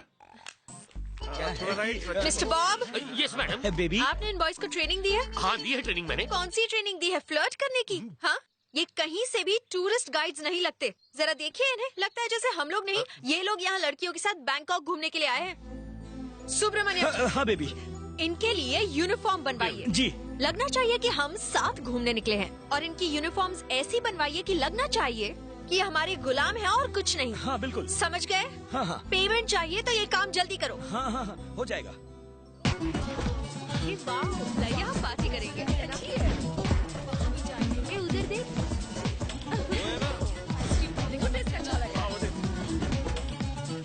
Mister Bob. Yes madam. Baby, आपने इन बॉयज को ट्रेनिंग दी है? हाँ, दी है ट्रेनिंग मैंने। कौन सी ट्रेनिंग दी है? फ्लर्ट करने की? हाँ, ये कहीं से भी टूरिस्ट गाइड्स नहीं लगते। जरा देखिए इन्हें, लगता है जैसे हम लोग नहीं, ये लोग यहाँ लड़कियों के साथ बैंकॉक घूमने के लिए आए हैं। सुब्रमण्यम। हाँ बेबी। इनके लिए यूनिफॉर्म बनवाइए। जी। लगना चाहिए कि हम साथ घूमने निकले हैं, और इनकी यूनिफॉर्म्स ऐसी बनवाइए कि लगना चाहिए कि हमारे गुलाम हैं और कुछ नहीं। हाँ बिल्कुल। समझ गए? हाँ। पेमेंट चाहिए तो ये काम जल्दी करो। हाँ, हो जाएगा। ये वाह, यहाँ पार्टी करेंगे। ये उधर देख।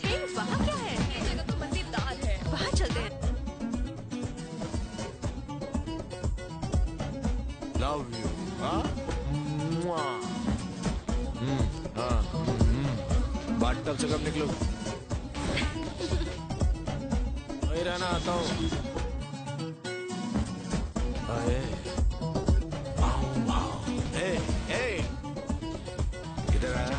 हे, वहाँ क्या है? ये जगह तो मजेदार है। वहाँ चलते हैं। Love you. हाँ? बाथटब से कब निकलो? वही रहना, आता हूँ। किधर आया?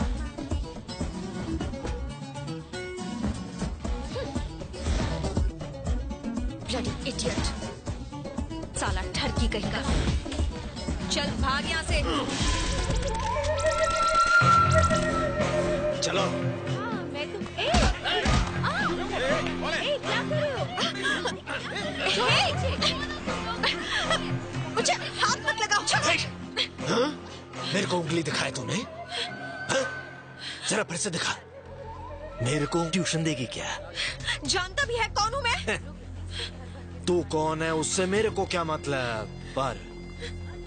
Bloody idiot. साला ठरकी कहीं का। चल भाग यहाँ से। चलो। मैं तुम क्या कर रहे हो? मुझे हाथ मत लगाओ। हाँ? मेरे को उंगली दिखाए तूने? हाँ? जरा फिर से दिखा। मेरे को ट्यूशन देगी क्या? जानता भी है कौन हूँ मैं? तू कौन है उससे मेरे को क्या मतलब, पर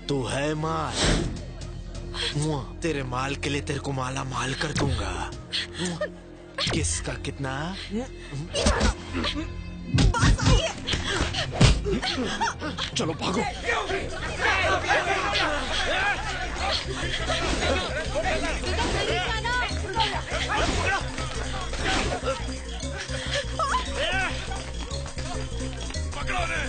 तू है माल। तेरे माल के लिए तेरे को माला माल कर दूंगा। किसका कितना? चलो भागो। पकड़ो ने।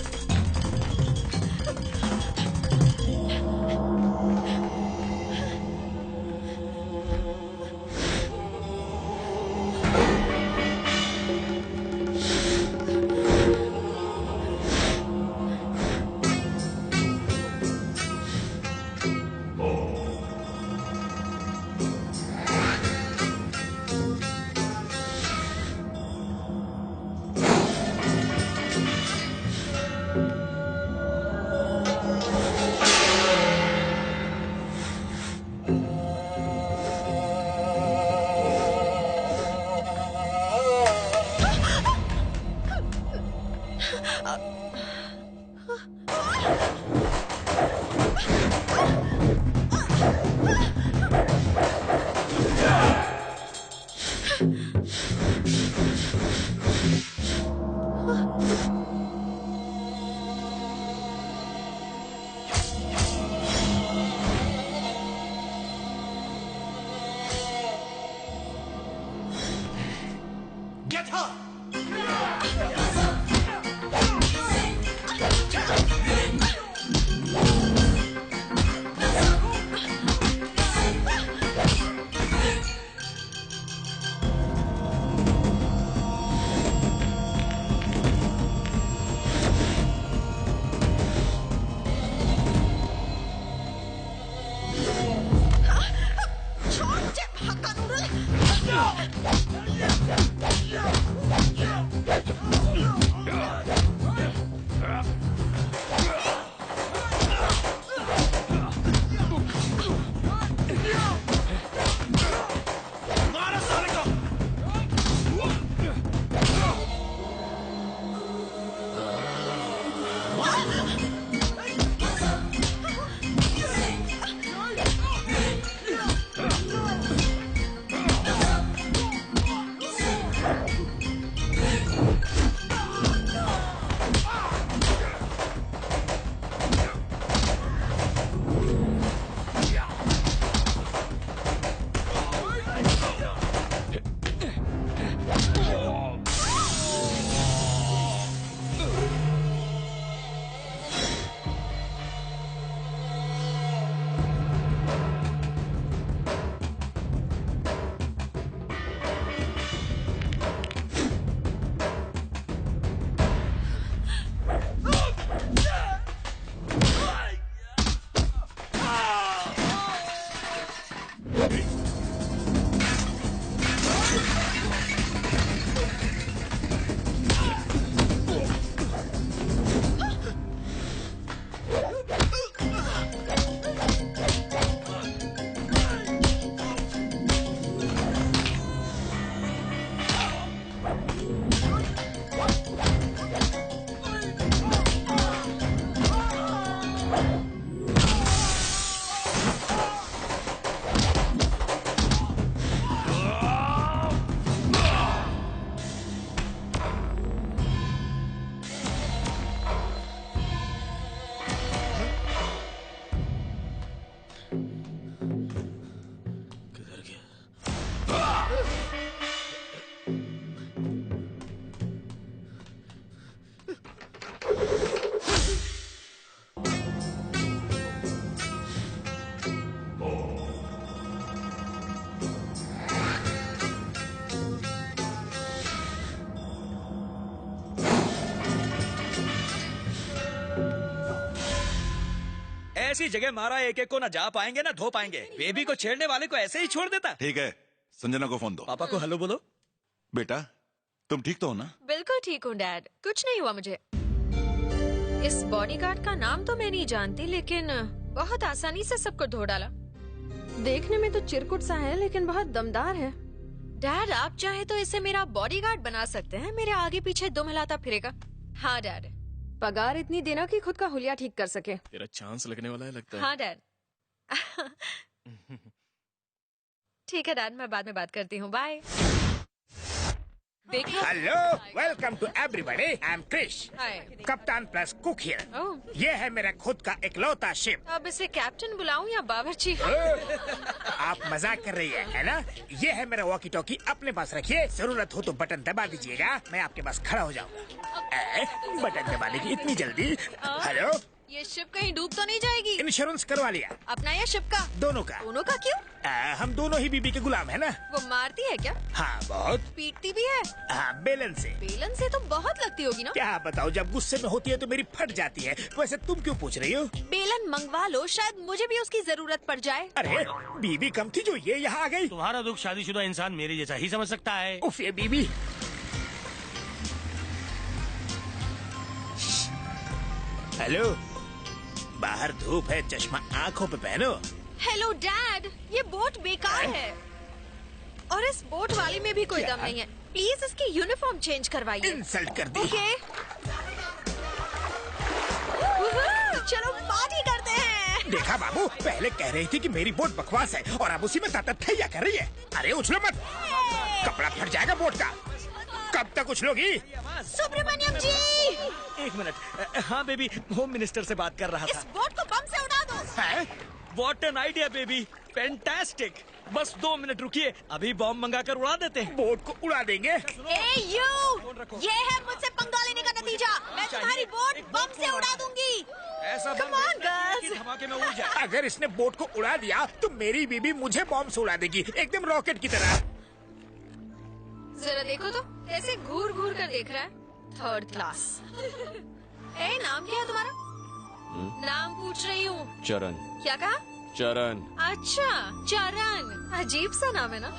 ऐसी जगह मारा एक एक को ना जा पाएंगे ना धो पाएंगे। बेबी को छेड़ने वाले को ऐसे ही छोड़ देता। ठीक है, संजना को फोन दो। पापा को हेलो बोलो। बेटा तुम ठीक तो हो ना? बिल्कुल ठीक हूँ डैड, कुछ नहीं हुआ मुझे। इस बॉडीगार्ड का नाम तो मैं नहीं जानती, लेकिन बहुत आसानी से सबको धो डाला। देखने में तो चिरकुट सा है लेकिन बहुत दमदार है। डैड आप चाहे तो इसे मेरा बॉडीगार्ड बना सकते हैं, मेरे आगे पीछे दुम हिलाता फिरेगा। हाँ डैड, पगार इतनी देना कि खुद का हुलिया ठीक कर सके। तेरा चांस लगने वाला है लगता है। हाँ डैड। ठीक है डैड, मैं बाद में बात करती हूँ, bye. Hello, welcome to everybody. I am Krish, कप्तान प्लस कुक हियर। ये है मेरा खुद का इकलौता शिप। अब इसे कैप्टन बुलाऊं या बावर्ची? आप मजाक कर रही है ना? ये है मेरा वॉकी टॉकी, अपने पास रखिए, जरूरत हो तो बटन दबा दीजिएगा, मैं आपके पास खड़ा हो जाऊंगा। बटन दबाने की इतनी जल्दी? हेलो, ये शिप कहीं डूब तो नहीं जाएगी? इंश्योरेंस करवा लिया। अपना या शिप का? दोनों का। दोनों का क्यों? हम दोनों ही बीबी के गुलाम है ना। वो मारती है क्या? हाँ बहुत। पीटती भी है? हाँ, बेलन से। बेलन से तो बहुत लगती होगी ना? क्या बताओ, जब गुस्से में होती है तो मेरी फट जाती है। वैसे तुम क्यों पूछ रही हो? बेलन मंगवा लो, शायद मुझे भी उसकी जरूरत पड़ जाए। अरे बीबी कम थी जो ये यहाँ आ गई। तुम्हारा दुख शादीशुदा इंसान मेरे जैसा ही समझ सकता है। उफ, ये बीबी। हेलो, बाहर धूप है, चश्मा आंखों पे पहनो। हेलो डैड, ये बोट बेकार है और इस बोट वाले में भी कोई दम नहीं है। प्लीज इसकी यूनिफॉर्म चेंज करवाइए। इंसल्ट कर दी। ओके, चलो पार्टी करते हैं। देखा बाबू, पहले कह रही थी कि मेरी बोट बकवास है और अब उसी में तैया कर रही है। अरे उछलो मत, कपड़ा फट जाएगा बोट का। कब तक उछलोगी? सुब्रमण्यम जी, एक मिनट। हाँ बेबी, होम मिनिस्टर से बात कर रहा था। इस बोट को बम से उड़ा दो। What an idea baby, fantastic. बस 2 मिनट रुकिए, अभी बॉम्ब मंगाकर उड़ा देते हैं। बोट को उड़ा देंगे। ये है मुझसे पंगा लेने का नतीजा। मैं तुम्हारी बोट बम से उड़ा दूंगी। ऐसा Come on, girls. धमाके में उड़ जाए। अगर इसने बोट को उड़ा दिया तो मेरी बीबी मुझे बॉम्ब से उड़ा देगी, एकदम रॉकेट की तरह। जरा देखो तो कैसे घूर घूर कर देख रहा है। 3rd class. नाम क्या है तुम्हारा? नाम पूछ रही हूँ। चरण। क्या कहा? चरण। अच्छा, चरण। अजीब सा नाम है ना।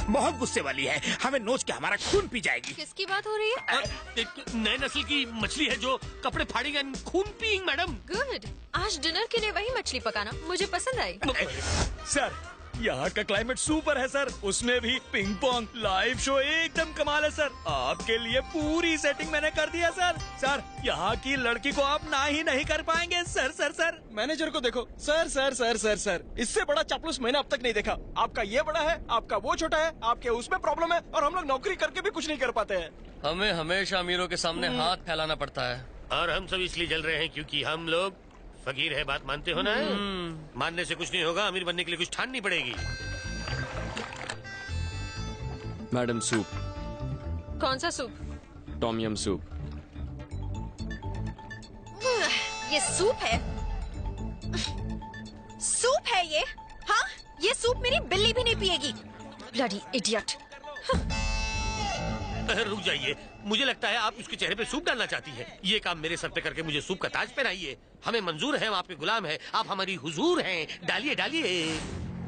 बहुत गुस्से वाली है, हमें नोच के हमारा खून पी जाएगी। किसकी बात हो रही है? एक नए नस्ल की मछली है जो कपड़े फाड़ेगा, खून पिएंगी मैडम। गुड। आज डिनर के लिए वही मछली पकाना, मुझे पसंद आई। सर, यहाँ का क्लाइमेट सुपर है सर, उसमें भी पिंग पोंग, लाइव शो एकदम कमाल है सर। आपके लिए पूरी सेटिंग मैंने कर दिया सर। सर, यहाँ की लड़की को आप ना ही नहीं कर पाएंगे सर। सर सर मैनेजर को देखो। Sir sir sir sir sir, इससे बड़ा चापलूस मैंने अब तक नहीं देखा। आपका ये बड़ा है, आपका वो छोटा है, आपके उसमें प्रॉब्लम है, और हम लोग नौकरी करके भी कुछ नहीं कर पाते हैं। हमें हमेशा अमीरों के सामने हाथ फैलाना पड़ता है। और हम सब इसलिए जल रहे हैं क्योंकि हम लोग फकीर है। बात मानते हो ना? मानने से कुछ नहीं होगा, अमीर बनने के लिए कुछ ठाननी पड़ेगी। Madam soup. कौन सा सूप? Tom yum soup. ये सूप है? सूप है ये? हाँ, ये सूप मेरी बिल्ली भी नहीं पिएगी। Bloody idiot. रुक जाइए, मुझे लगता है आप उसके चेहरे पे सूप डालना चाहती हैं। ये काम मेरे सर पे करके मुझे सूप का ताज पहनाइए। हमें मंजूर है, हम आपके गुलाम हैं, आप हमारी हुजूर हैं। डालिए डालिए।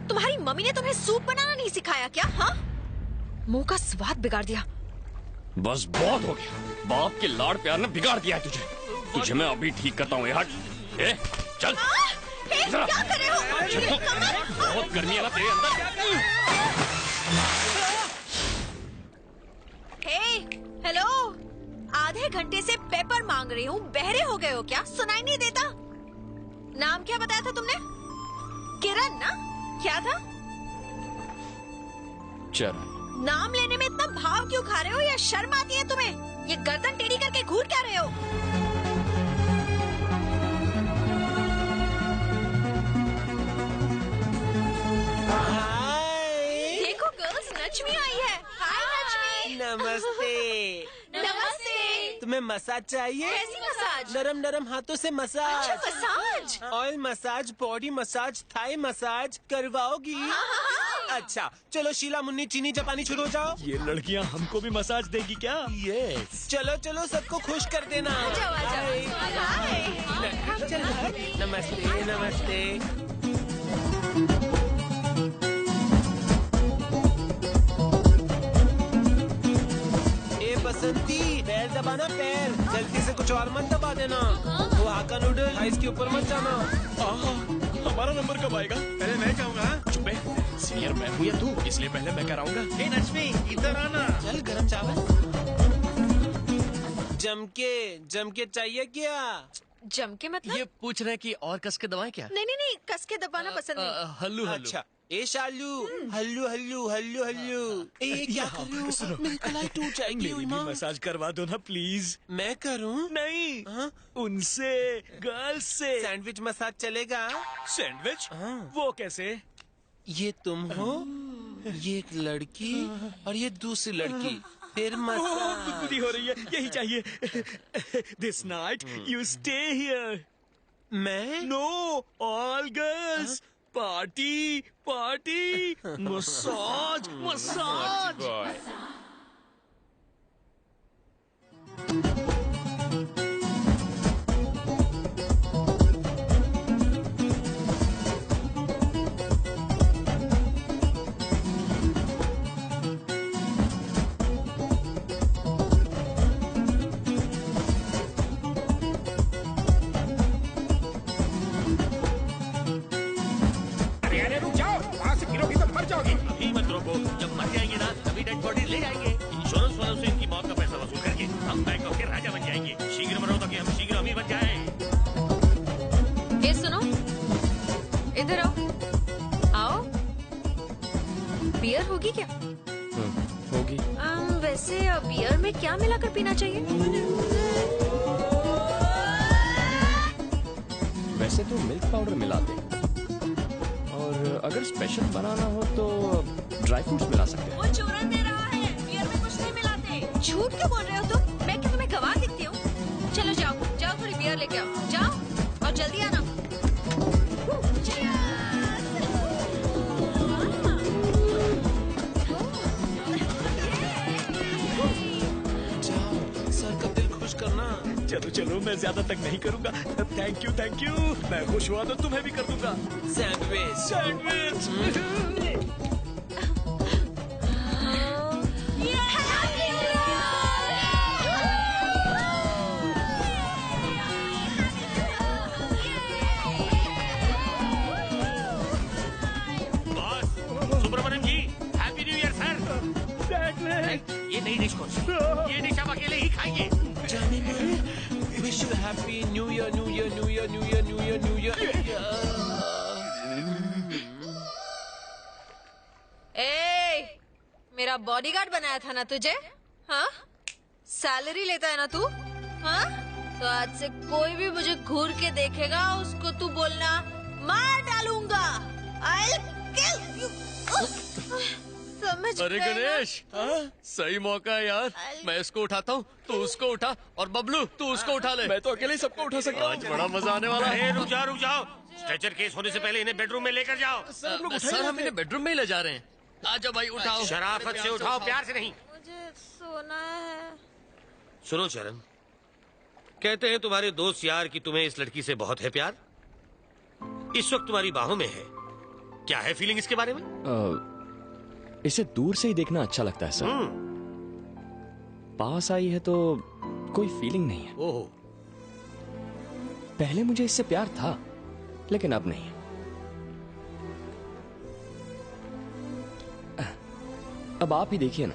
तुम्हारी मम्मी ने तुम्हें सूप बनाना नहीं सिखाया क्या? हाँ, मुंह का स्वाद बिगाड़ दिया। बस बहुत हो गया, बाप के लाड़ प्यार ने बिगाड़ दिया है तुझे। तुझे मैं अभी ठीक करता हूँ। हट, चल। क्या कर रहे हो? बहुत गर्मी है ना तेरे अंदर। हेलो, आधे घंटे से पेपर मांग रही हूँ, बहरे हो गए हो क्या? सुनाई नहीं देता? नाम क्या बताया था तुमने? किरण ना? क्या था? चरण। नाम लेने में इतना भाव क्यों खा रहे हो? या शर्म आती है तुम्हें? ये गर्दन टेढ़ी करके घूर क्या रहे हो? देखो गर्ल्स, लक्ष्मी आई है। हाय लक्ष्मी। नमस्ते। नमस्ते। तुम्हें मसाज चाहिए? कैसी मसाज? नरम नरम हाथों से मसाज। अच्छा, massage. Oil massage, body massage, Thai massage करवाओगी? अच्छा, चलो शीला मुन्नी चीनी जापानी शुरू हो जाओ। ये लड़कियाँ हमको भी मसाज देगी क्या? यस। चलो चलो, सबको खुश कर देना। नमस्ते नमस्ते। बसंती, पैर दबाना, पैर गलती से कुछ और मत दबा देना। वो हाका नूडल आइस के ऊपर मत जाना। हमारा नंबर कब आएगा? पहले मैं कहूँगा। चुप है, सीनियर मैं हूँ या तू, इसलिए पहले मैं कराऊंगा। लक्ष्मी, इधर आना। चल, गरम चावल। जम के चाहिए क्या? जम के मतलब? ये पूछ रहे कि और कस के दबाएं क्या? नहीं नहीं नहीं, कस के दबाना पसंद नहीं। हल्लू हल्लू। अच्छा, ए शालू, हल्लू हल्लू हल्लू हल्लू। ए क्या कर रहे हो? मेरी कलाई टूट जाएगी। मेरी भी मसाज करवा दो ना प्लीज। मैं करूं? नहीं, उनसे, गर्ल्स से। सैंडविच मसाज चलेगा? सैंडविच? वो कैसे? ये तुम हो, ये एक लड़की और ये दूसरी लड़की, फिर मसाज। गुदगुदी हो रही है, यही चाहिए। This night you stay here. मैं? No, all girls. Party party, massage massage. अभी मत रोको, जब मर जाएंगे ना तभी डेड बॉडी ले जाएंगे। इंश्योरेंस वालों से इनकी मौत का पैसा वसूल करके हम बैंकॉक के राजा बन जाएंगे। शीघ्र मरो ताकि हम शीघ्र अमीर बन जाएं। ये सुनो, इधर आओ। आओ, बियर होगी क्या? होगी। वैसे बियर में क्या मिलाकर पीना चाहिए? वैसे तो मिल्क पाउडर मिलाते और अगर स्पेशल बनाना हो तो ड्राई फ्रूट्स मिला सकते हैं। वो चूरन दे रहा है, बियर में कुछ नहीं मिलाते। झूठ क्यों बोल रहे हो तुम? मैं क्या तुम्हें गवाह दिखती हूँ? चलो जाओ जाओ, थोड़ी बियर लेके आओ, जाओ और जल्दी आना। सर का दिल खुश करना। चलो चलो, मैं ज्यादा तक नहीं करूंगा। Thank you. मैं खुश हुआ तो तुम्हें भी कर दूंगा। सैंडविच। सुब्रमण्यम जी, हैप्पी न्यू ईयर सर। ये नई डिश कौन सी? ये डिश आप अकेले ही खाएंगे। Wish you happy new year, new year, new year, new year, new year, new year. ए, मेरा बॉडीगार्ड बनाया था ना तुझे? हाँ? सैलरी लेता है ना तू? हाँ? तो आज से कोई भी मुझे घूर के देखेगा, उसको तू बोलना मार डालूंगा। I'll kill you. समझ अरे गए ना? गणेश, सही मौका है यार। मैं इसको उठाता हूँ, तू उसको उठा, और बबलू तू उसको उठा ले। मैं तो अकेले ही सबको उठा सकता हूँ। आज बड़ा मजा आने वाला है। रुक जाओ। स्ट्रेचर केस होने से पहले इन्हें बेडरूम में लेकर जाओ। सर हम इन्हें बेडरूम में ही ले जा रहे हैं। आजा भाई, उठाओ। शराफत से उठाओ, प्यार से नहीं। मुझे सोना है। सुनो चरण, कहते हैं तुम्हारे दोस्त यार कि तुम्हें इस लड़की से बहुत है प्यार। इस वक्त तुम्हारी बाहों में है। क्या है फीलिंग इसके बारे में? इसे दूर से ही देखना अच्छा लगता है सर। पास आई है तो कोई फीलिंग नहीं है। ओह, पहले मुझे इससे प्यार था, लेकिन अब नहीं है। अब आप ही देखिए ना,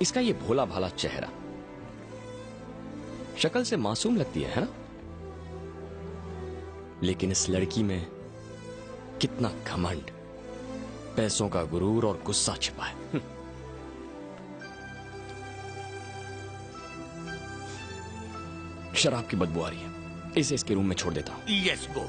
इसका ये भोला भाला चेहरा, शक्ल से मासूम लगती है ना? लेकिन इस लड़की में कितना घमंड, पैसों का गुरूर और गुस्सा छिपा है। शराब की बदबू आ रही है, इसे इसके रूम में छोड़ देता हूं। Yes go.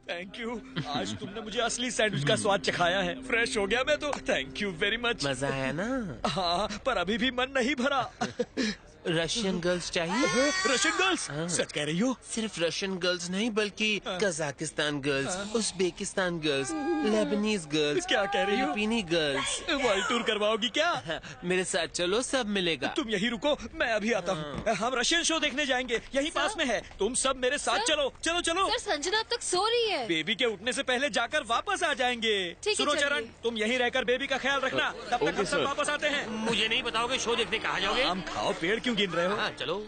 Thank you. आज तुमने मुझे असली सैंडविच का स्वाद चखाया है। फ्रेश हो गया मैं तो। Thank you very much. मजा आया ना? हाँ, पर अभी भी मन नहीं भरा। रशियन गर्ल्स चाहिए? Russian girls? सच कह रही हो? सिर्फ रशियन गर्ल्स नहीं, बल्कि Kazakhstan girls, Uzbekistan girls, Lebanese girls, क्या कह रही हो? Filipino girls. वर्ल्ड टूर करवाओगी क्या? मेरे साथ चलो, सब मिलेगा। तुम यहीं रुको, मैं अभी आता हूँ। हम रशियन शो देखने जाएंगे, यहीं पास में है। तुम सब मेरे साथ चलो। चलो चलो। सर, संजना अब तक सो रही है। बेबी के उठने से पहले जाकर वापस आ जाएंगे। ठीक है, सुनो चलिए। चरण, तुम यहीं रहकर बेबी का ख्याल रखना। तब तक हम सब वापस आते हैं। मुझे नहीं बताओगे शो देखने कहाँ जाओगे? आम खाओ, पेड़ क्यों गिन रहे हो? हाँ, चलो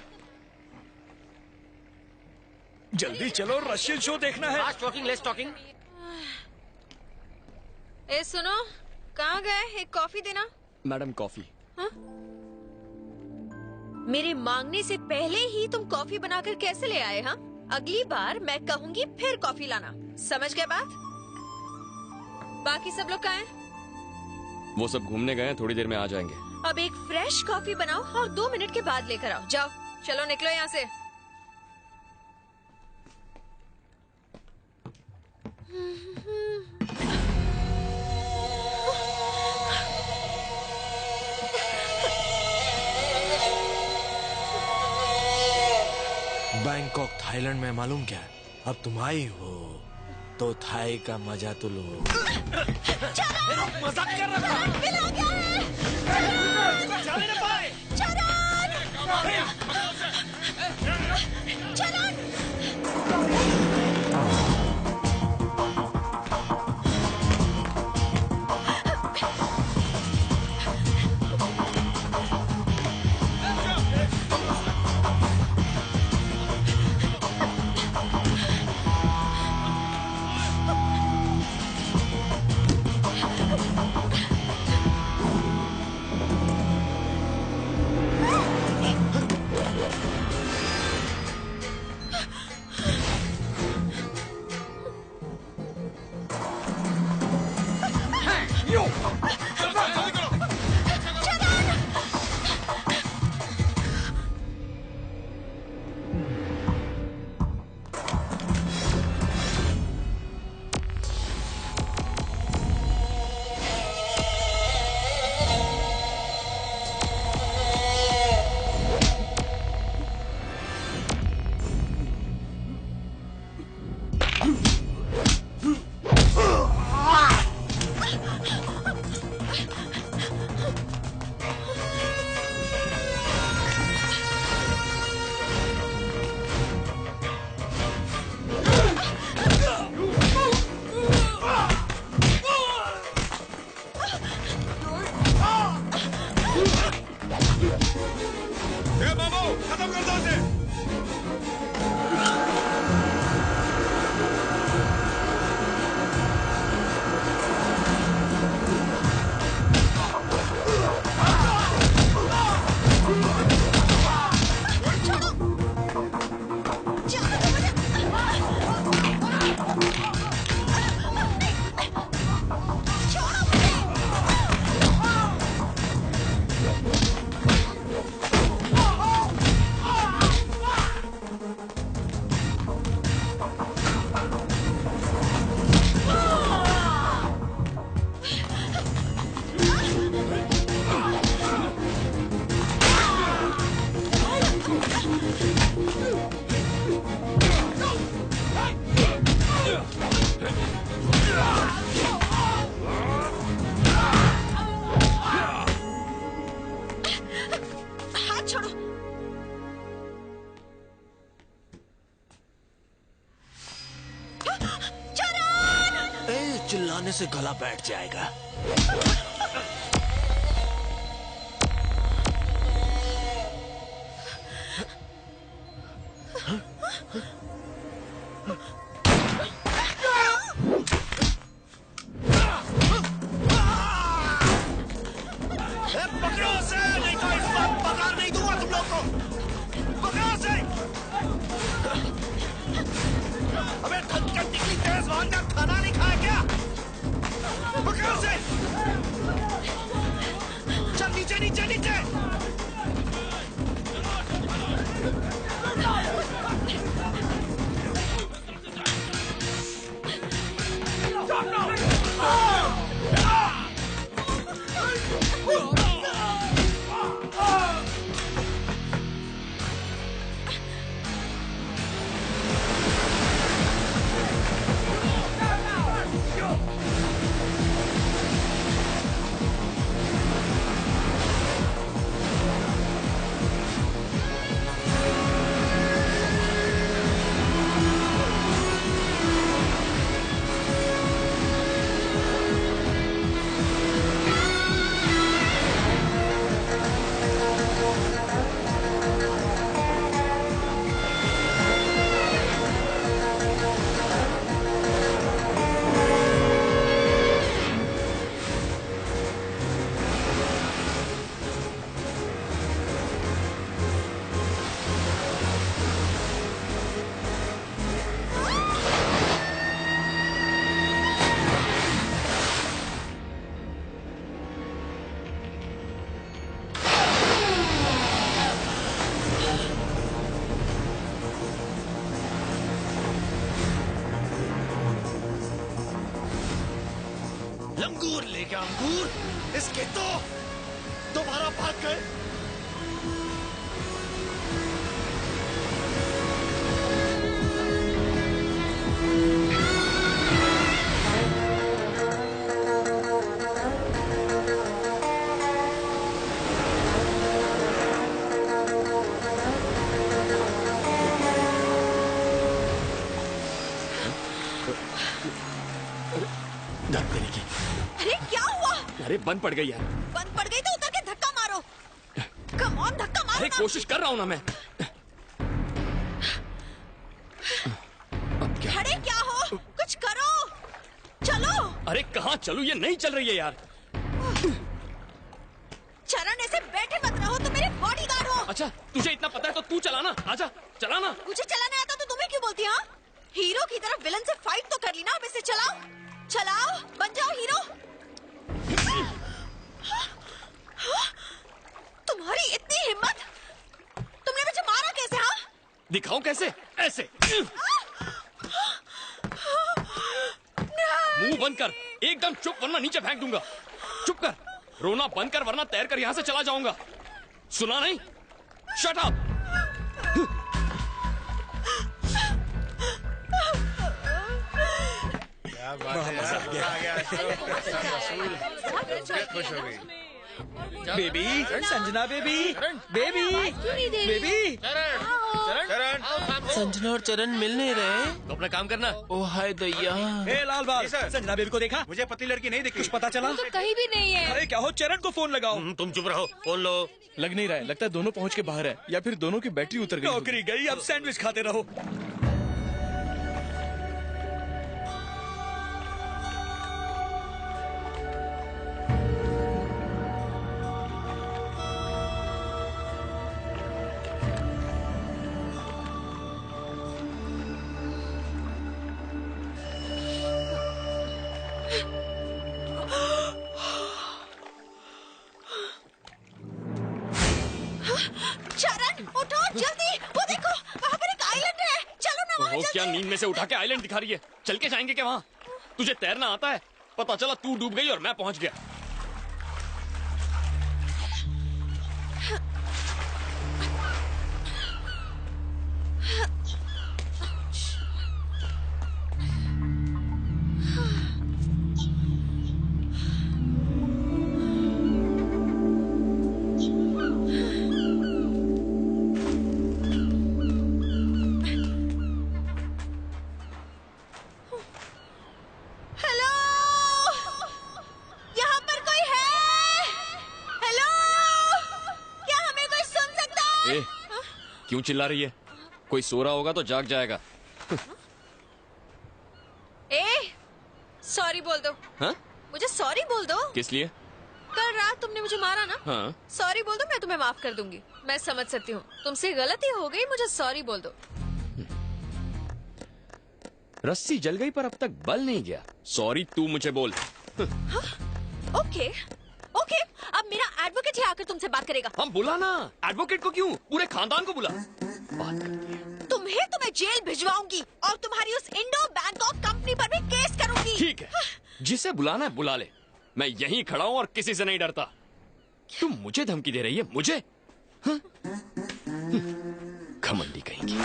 जल्दी चलो, रशियन शो देखना है। Fast talking, less talking. ए सुनो, कहाँ गए? एक कॉफी देना। Madam coffee. हाँ? मेरे मांगने से पहले ही तुम कॉफी बनाकर कैसे ले आए? हाँ, अगली बार मैं कहूंगी फिर कॉफी लाना। समझ गए बात? बाकी सब लोग कहाँ हैं? वो सब घूमने गए हैं, थोड़ी देर में आ जाएंगे। अब एक फ्रेश कॉफी बनाओ और 2 मिनट के बाद लेकर आओ। जाओ, चलो निकलो यहाँ से। बैंकॉक थाईलैंड में मालूम क्या है? अब तुम आई हो तो थाई का मजा तो लो। मजाक कर रहा था। चले ना पाए। ए बाबू, खत्म कर दो उसे। चिल्लाने से गला बैठ जाएगा। पकड़ो उसे, नहीं तो इस वक्त पगार नहीं दूंगा तुम लोग को। पकड़ो उसे। अबे धनकन निकली तेज वाहन का खाना नहीं खाया क्या? पकड़ो उसे। चल नीचे नीचे नीचे। लंगूर ले गया अंगूर, इसके तो दोबारा भाग गए। अरे क्या हुआ? अरे बंद पड़ गई यार। बंद पड़ गई तो उतर के धक्का मारो। कम ऑन, धक्का मारो। अरे कोशिश कर रहा हूँ ना मैं। अब क्या? खड़े क्या हो? कुछ करो, चलो। अरे कहाँ चलूं, ये नहीं चल रही है यार। चरण ऐसे बैठे मत रहो, तुम मेरे बॉडीगार्ड हो। अच्छा तुझे इतना पता है तो तू चलाना, आजा चलाना। मुझे चलाने आता तो तुम्हें क्यों बोलती? हाँ, हीरो की तरफ विलन से फाइट तो कर ली ना, अब इसे चलाओ। चलाओ, बन जाओ हीरो। तुम्हारी इतनी हिम्मत, तुमने मुझे मारा कैसे? हाँ, दिखाऊं कैसे? ऐसे मुंह बंद कर, एकदम चुप वरना नीचे फेंक दूंगा। चुप कर, रोना बंद कर वरना तैर कर यहाँ से चला जाऊंगा। सुना नहीं? Shut up. क्या बात है यार, मजा आ गया। खुश हो गई। Baby, Sanjana baby, baby, baby. Sanjana और चरण मिल नहीं रहे। तो अपना काम करना। ओ हाय दैया। ए लाल बाल, संजना बेबी को देखा? मुझे पतली लड़की नहीं दिखी। कुछ पता चला? तो कहीं भी नहीं है। अरे क्या हो, चरण को फोन लगाओ। तुम चुप रहो, फोन लो। लग नहीं रहा है, लगता है दोनों पहुंच के बाहर है, या फिर दोनों की बैटरी उतर गई। नौकरी गई, अब सैंडविच खाते रहो। चरण उठो जल्दी, वो देखो वहाँ पर एक आइलैंड है, चलो ना वहाँ वो जल्दी। क्या नींद में से उठा के आइलैंड दिखा रही है? चल के जाएंगे क्या वहाँ? तुझे तैरना आता है? पता चला तू डूब गई और मैं पहुंच गया। हेलो, यहाँ पर कोई है? हेलो, क्या हमें कोई सुन सकता है? ए, क्यों चिल्ला रही है? कोई सो रहा होगा तो जाग जाएगा। ए, सॉरी बोल दो। हाँ? मुझे सॉरी बोल दो। किस लिए? कल रात तुमने मुझे मारा ना। हाँ। सॉरी बोल दो, मैं तुम्हें माफ कर दूंगी। मैं समझ सकती हूँ, तुमसे गलती हो गई, मुझे सॉरी बोल दो। रस्सी जल गई पर अब तक बल नहीं गया। सॉरी तू मुझे बोल। ओके, ओके, अब मेरा एडवोकेट ही आकर तुमसे बात करेगा। हम बुला ना, एडवोकेट को क्यों? पूरे खानदान को बुला। तुम्हें तो मैं जेल भिजवाऊंगी और तुम्हारी उस इंडो बैंकॉक कंपनी पर भी केस करूंगी। ठीक है, जिसे बुलाना है बुला ले। मैं यहीं खड़ा हूँ और किसी से नहीं डरता। तुम मुझे धमकी दे रही है? मुझे? हाँ? घमंडी कहेंगी।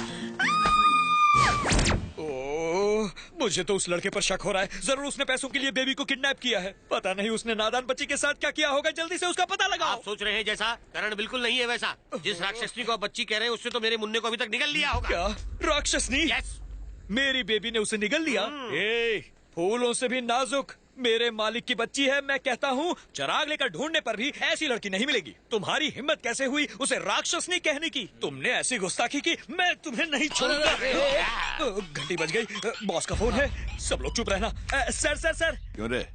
ओह, मुझे तो उस लड़के पर शक हो रहा है। जरूर उसने पैसों के लिए बेबी को किडनैप किया है। पता नहीं उसने नादान बच्ची के साथ क्या किया होगा। जल्दी से उसका पता लगाओ। आप सोच रहे हैं जैसा, करण बिल्कुल नहीं है वैसा। जिस राक्षसनी को आप बच्ची कह रहे हैं, उससे तो मेरे मुन्ने को अभी तक निगल लिया होगा। क्या राक्षसनी? यस। मेरी बेबी ने उसे निगल लिया? ए, फूलों से भी नाजुक मेरे मालिक की बच्ची है। मैं कहता हूँ चिराग लेकर ढूंढने पर भी ऐसी लड़की नहीं मिलेगी। तुम्हारी हिम्मत कैसे हुई उसे राक्षसनी कहने की? तुमने ऐसी गुस्ताखी की, मैं तुम्हें नहीं छोड़ूंगा। घंटी बज गई, बॉस का फोन है। सब लोग चुप रहना। Sir sir sir. क्यों रे?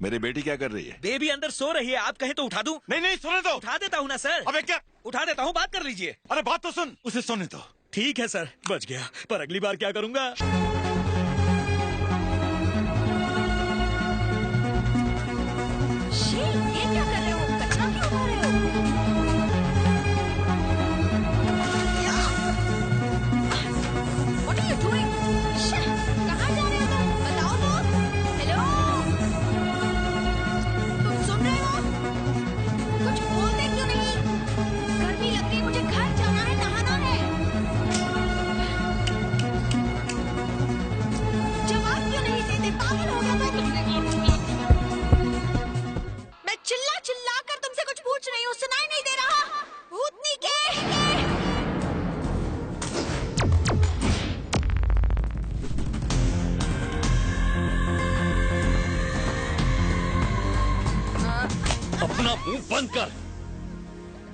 मेरी बेटी क्या कर रही है? बेबी अंदर सो रही है, आप कहें तो उठा दूं? नहीं नहीं, सोने दो। उठा देता हूँ ना सर। अबे क्या? उठा देता हूँ, बात कर लीजिए। अरे बात तो सुन, उसे सोने दो। ठीक है सर, बच गया। पर अगली बार क्या करूंगा? ये क्या कर रहे हो? कचरा क्यों उठा रहे हो? What are you doing? कहाँ जा रहे हो तुम? बताओ तो। हेलो, तुम सुन रहे हो? कुछ बोलते क्यों नहीं? गर्मी लग रही है, मुझे घर जाना है, नहाना है। जवाब क्यों नहीं देते? पागल हो गया मैं। मैं चिल्ला चिल्ला कर तुमसे कुछ पूछ रही हूँ, सुनाई नहीं दे रहा? भूतनी के। अपना मुंह बंद कर।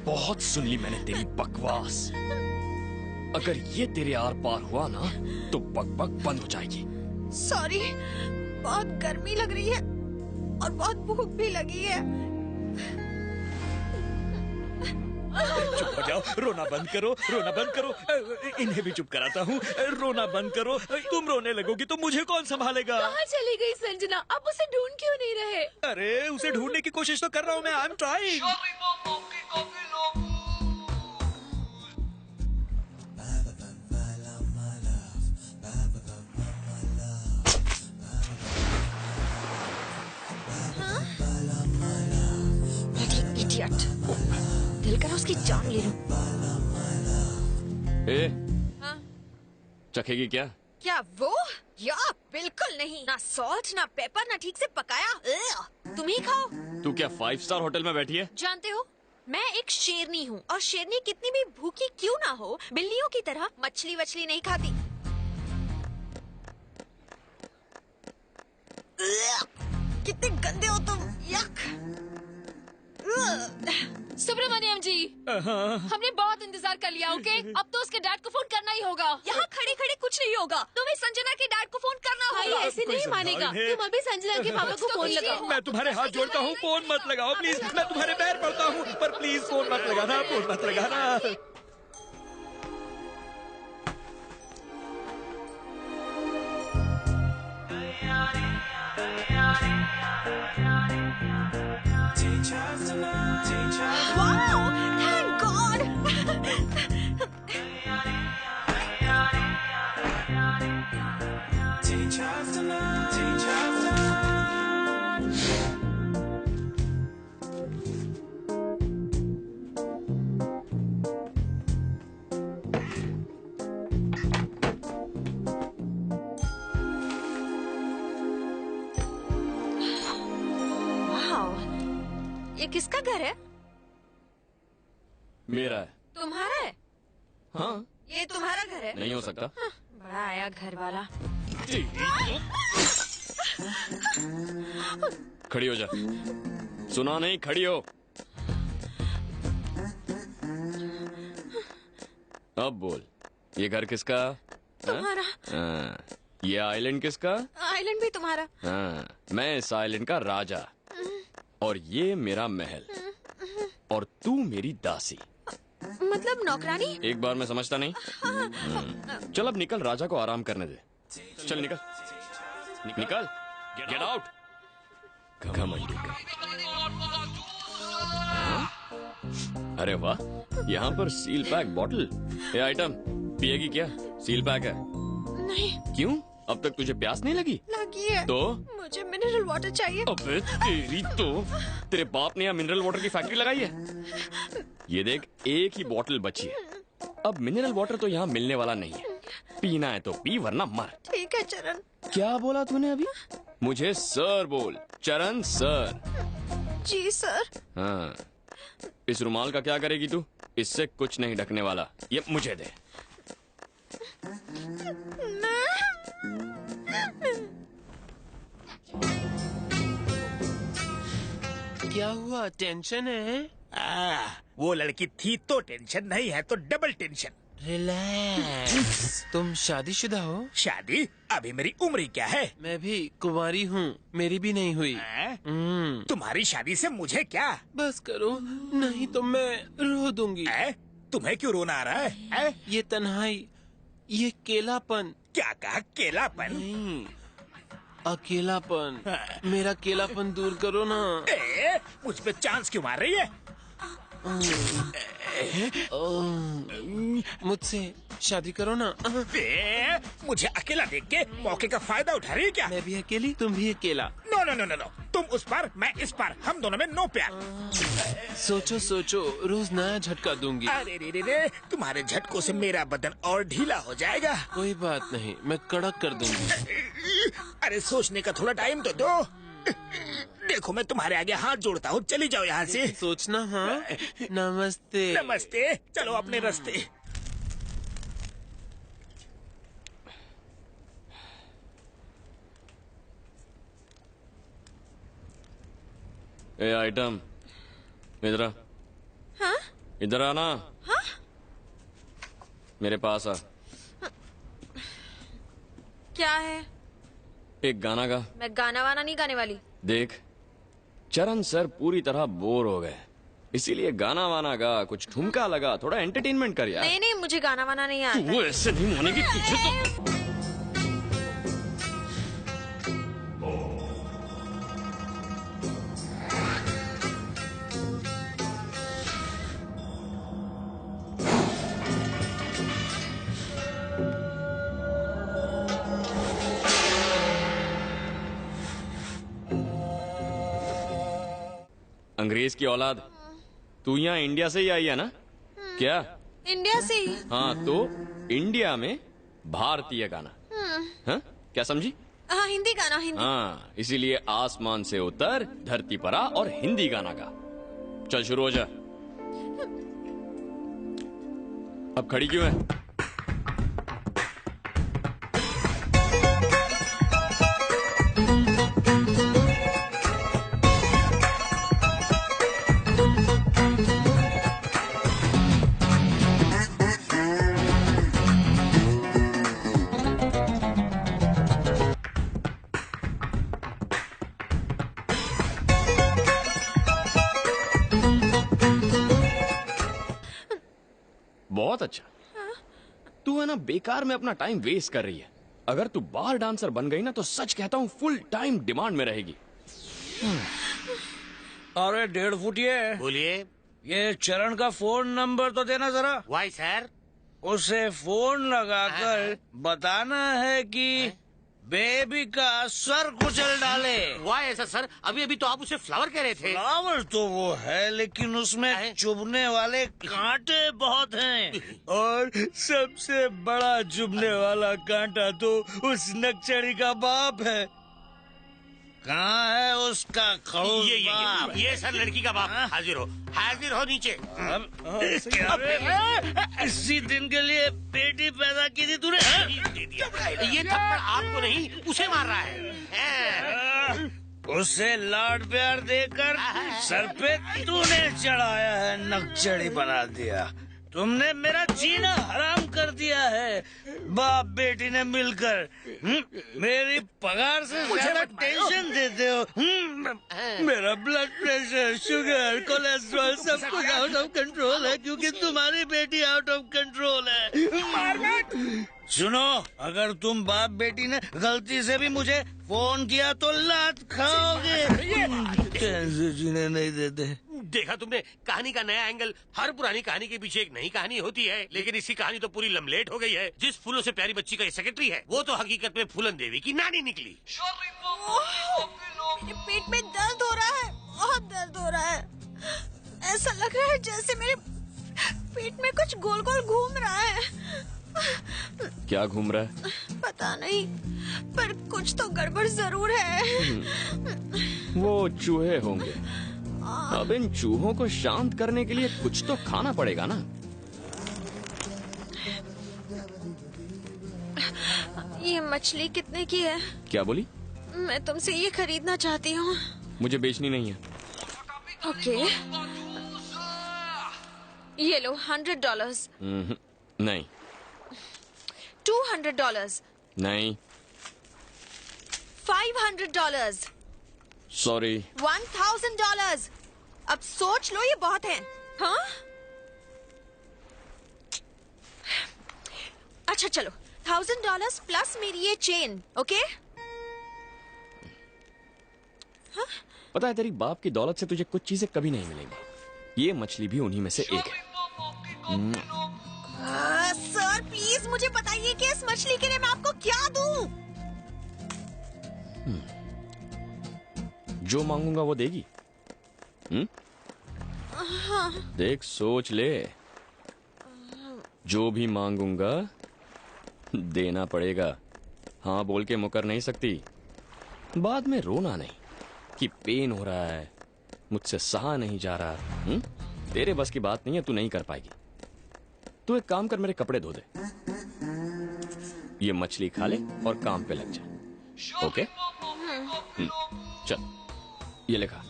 बहुत सुन ली मैंने तेरी बकवास। अगर ये तेरे आर पार हुआ ना तो बक बक बंद हो जाएगी। सॉरी, बहुत गर्मी लग रही है और बहुत भूख भी लगी है। चुप हो जाओ, रोना बंद करो, रोना बंद करो। इन्हें भी चुप कराता हूँ। रोना बंद करो। तुम रोने लगोगी तो मुझे कौन संभालेगा? कहाँ चली गई संजना? आप उसे ढूंढ क्यों नहीं रहे? अरे उसे ढूंढने की कोशिश तो कर रहा हूँ मैं। I am trying. इडियट, दिल कर उसकी जान ले लूं। ए, हाँ? चखेगी क्या? क्या वो? या बिल्कुल नहीं। ना सॉल्ट, ना पेपर, ना ठीक से पकाया। तुम ही खाओ। तू क्या 5 स्टार होटल में बैठी है? जानते हो, मैं एक शेरनी हूँ और शेरनी कितनी भी भूखी क्यों ना हो, बिल्लियों की तरह मछली वछली नहीं खाती। कितने गंदे हो तुम, यक। सुब्रमण्यम जी, हमने बहुत इंतजार कर लिया, ओके? अब तो उसके डैड को फोन करना ही होगा। यहाँ खड़े खड़े कुछ नहीं होगा, तुम्हें संजना के डैड को फोन करना होगा। ऐसे नहीं मानेगा, तुम अभी संजना के पापा को फोन लगाओ। मैं तुम्हारे हाथ जोड़ता हूँ, फोन मत लगाओ प्लीज। मैं तुम्हारे पैर पड़ता हूँ, पर प्लीज फोन मत लगाना, फोन मत लगाना। Wow, thank God. Wow, ये किसका घर है? मेरा है। तुम्हारा है? हाँ। ये तुम्हारा घर है? नहीं हो सकता। बड़ा आया घर वाला। खड़ी हो जा। सुना नहीं, खड़ी हो। अब बोल, ये घर किसका? तुम्हारा। हाँ। ये आइलैंड किसका? आइलैंड भी तुम्हारा। हाँ, मैं इस आइलैंड का राजा और ये मेरा महल और तू मेरी दासी। मतलब नौकरानी? एक बार मैं समझता नहीं। चल अब निकल, राजा को आराम करने दे। चल निकल, निकल, गेट आउट। घमंडी का। अरे वाह, यहाँ पर सील पैक बॉटल। ये आइटम पिएगी क्या? सील पैक है। नहीं। क्यों? अब तक तुझे प्यास नहीं लगी? लगी है। तो? मुझे मिनरल वाटर चाहिए। अबे तेरी तो, तेरे बाप ने यहाँ मिनरल वाटर की फैक्ट्री लगाई है। ये देख, एक ही बोतल बची है। अब मिनरल वाटर तो यहाँ मिलने वाला नहीं है। पीना है तो पी, वरना मर। ठीक है चरण। क्या बोला तूने अभी? मुझे सर बोल, चरण सर। जी सर। हाँ, इस रुमाल का क्या करेगी तू? इससे कुछ नहीं ढकने वाला, ये मुझे दे। क्या हुआ, टेंशन है? वो लड़की थी तो टेंशन, नहीं है तो डबल टेंशन। रिलैक्स। तुम शादीशुदा हो? शादी? अभी मेरी उम्र क्या है? मैं भी कुंवारी हूँ, मेरी भी नहीं हुई। तुम्हारी शादी से मुझे क्या? बस करो, नहीं तो मैं रो दूंगी। तुम्हें क्यों रोना आ रहा है? ये तन्हाई, ये केलापन। क्या कहा? केलापन? नहीं, अकेलापन। मेरा अकेलापन दूर करो ना। मुझ पे चांस क्यों मार रही है? मुझसे शादी करो ना। मुझे अकेला देख के मौके का फायदा उठा रही है क्या? मैं भी अकेली, तुम भी अकेला। No no no no no, तुम उस पार, मैं इस पार, हम दोनों में नो प्यार। सोचो सोचो, रोज नया झटका दूंगी। अरे रे रे रे, तुम्हारे झटकों से मेरा बदन और ढीला हो जाएगा। कोई बात नहीं, मैं कड़क कर दूंगी। अरे सोचने का थोड़ा टाइम तो दो। देखो मैं तुम्हारे आगे हाथ जोड़ता हूँ, चली जाओ यहाँ से। सोचना। हाँ, नमस्ते। नमस्ते, चलो अपने रास्ते। ए आइटम, इधर आ। हाँ? इधर आना। हाँ? मेरे पास आ। क्या है? एक गाना गा। मैं गाना वाना नहीं गाने वाली। देख, चरण सर पूरी तरह बोर हो गए, इसीलिए गाना वाना गा, कुछ ठुमका लगा, थोड़ा एंटरटेनमेंट कर यार। नहीं नहीं, मुझे गाना वाना नहीं आता। तू ऐसे नहीं मानेगी तुझे तो। अंग्रेज की औलाद, तू यहाँ इंडिया से ही आई है ना? क्या? इंडिया से ही। हाँ, तो इंडिया में भारतीय गाना। हाँ? क्या समझी? हाँ, हिंदी गाना, हिंदी। हाँ, इसीलिए आसमान से उतर, धरती पर आ और हिंदी गाना गा। चल शुरू हो जा। अब खड़ी क्यों है? बहुत अच्छा। तू है ना बेकार में अपना टाइम वेस्ट कर रही है। अगर तू बार डांसर बन गई ना तो सच कहता हूँ फुल टाइम डिमांड में रहेगी। अरे 1.5 फुटिए, बोलिए। ये चरण का फोन नंबर तो देना जरा। Why sir? उसे फोन लगाकर बताना है कि बेबी का सर कुचल डाले। वाई ऐसा सर? अभी अभी तो आप उसे फ्लावर कह रहे थे। फ्लावर तो वो है, लेकिन उसमें चुभने वाले कांटे बहुत हैं। और सबसे बड़ा चुभने वाला कांटा तो उस नक्चड़ी का बाप है। कहाँ है उसका खड़ूस बाप? ये सर लड़की का बाप। हाजिर हो नीचे। इसी दिन के लिए बेटी पैदा की थी तूने? ये थप्पड़ आपको नहीं, उसे मार रहा है। उसे लाड प्यार देकर सर पे तूने चढ़ाया है, नक्चड़ी बना दिया। तुमने मेरा जीना हराम कर दिया है। बाप बेटी ने मिलकर मेरी पगार से ज्यादा टेंशन देते हो। मेरा ब्लड प्रेशर, शुगर, कोलेस्ट्रॉल सब कुछ आउट ऑफ कंट्रोल है, क्योंकि तुम्हारी बेटी आउट ऑफ कंट्रोल है। सुनो, अगर तुम बाप बेटी ने गलती से भी मुझे फोन किया तो लात खाओगे। कैसे जीने नहीं देते। देखा तुमने, कहानी का नया एंगल। हर पुरानी कहानी के पीछे एक नई कहानी होती है, लेकिन इसकी कहानी तो पूरी लमलेट हो गई है। जिस फूलों से प्यारी बच्ची का ये सेक्रेटरी है, वो तो हकीकत में फूलन देवी की नानी निकली। मेरे पेट में दर्द हो रहा है, बहुत दर्द हो रहा है। ऐसा लग रहा है जैसे मेरे पेट में कुछ गोल गोल घूम रहा है। क्या घूम रहा है? पता नहीं, पर कुछ तो गड़बड़ जरूर है। वो चूहे होंगे। अब इन चूहों को शांत करने के लिए कुछ तो खाना पड़ेगा ना। ये मछली कितने की है? क्या बोली? मैं तुमसे ये खरीदना चाहती हूँ। मुझे बेचनी नहीं है। ओके, ये लो $100। नहीं। $200। नहीं। $500। सॉरी। $1000। अब सोच लो, ये बहुत है। हाँ? अच्छा चलो, $1000 प्लस मेरी ये चेन। ओके? हाँ? पता है, तेरी बाप की दौलत से तुझे कुछ चीजें कभी नहीं मिलेंगी। ये मछली भी उन्हीं में से एक है। सर प्लीज मुझे बताइए कि इस मछली के लिए मैं आपको क्या दूं? जो मांगूंगा वो देगी। हाँ। देख, सोच ले। जो भी मांगूंगा देना पड़ेगा। हाँ बोल के मुकर नहीं सकती। बाद में रोना नहीं कि पेन हो रहा है, मुझसे सहा नहीं जा रहा। तेरे बस की बात नहीं है, तू नहीं कर पाएगी। तू एक काम कर, मेरे कपड़े धो दे, ये मछली खा ले और काम पे लग जा। ओके? चल, ये लिखा।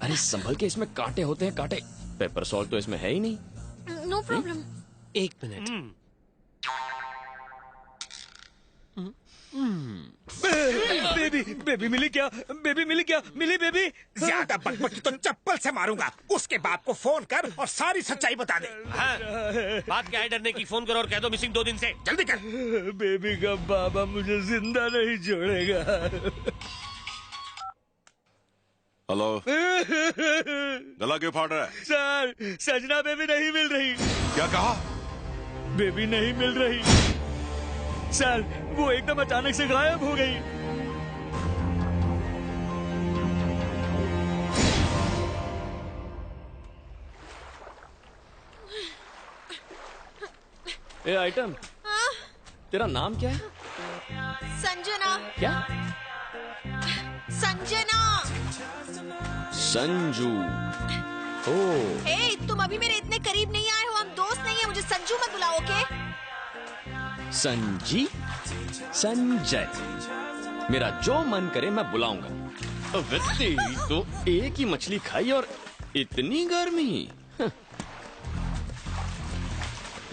अरे संभल के, इसमें कांटे होते हैं, कांटे। पेपर सॉल्ट तो इसमें है ही नहीं। No problem. 1 मिनट। बेबी मिली क्या? बेबी मिली क्या? मिली बेबी? ज्यादा बकबकी तो चप्पल से मारूंगा। उसके बाप को फोन कर और सारी सच्चाई बता दे। हाँ, बात क्या है डरने की? फोन करो और कह दो मिसिंग 2 दिन से। जल्दी कर। बेबी का बाबा मुझे जिंदा नहीं छोड़ेगा। हेलो। गला क्यों फाड़ रहा है? सर, सजना बेबी नहीं मिल रही। क्या कहा? बेबी नहीं मिल रही सर, वो एकदम अचानक से गायब हो गई। ए आइटम, तेरा नाम क्या है? संजना। क्या? संजना। संजू। ओह। हे, तुम अभी मेरे इतने करीब नहीं आए हो, हम दोस्त नहीं है, मुझे संजू मत बुलाओ, ओके? संजी, संजय, मेरा जो मन करे मैं बुलाऊंगा। तेरी तो एक ही मछली खाई और इतनी गर्मी।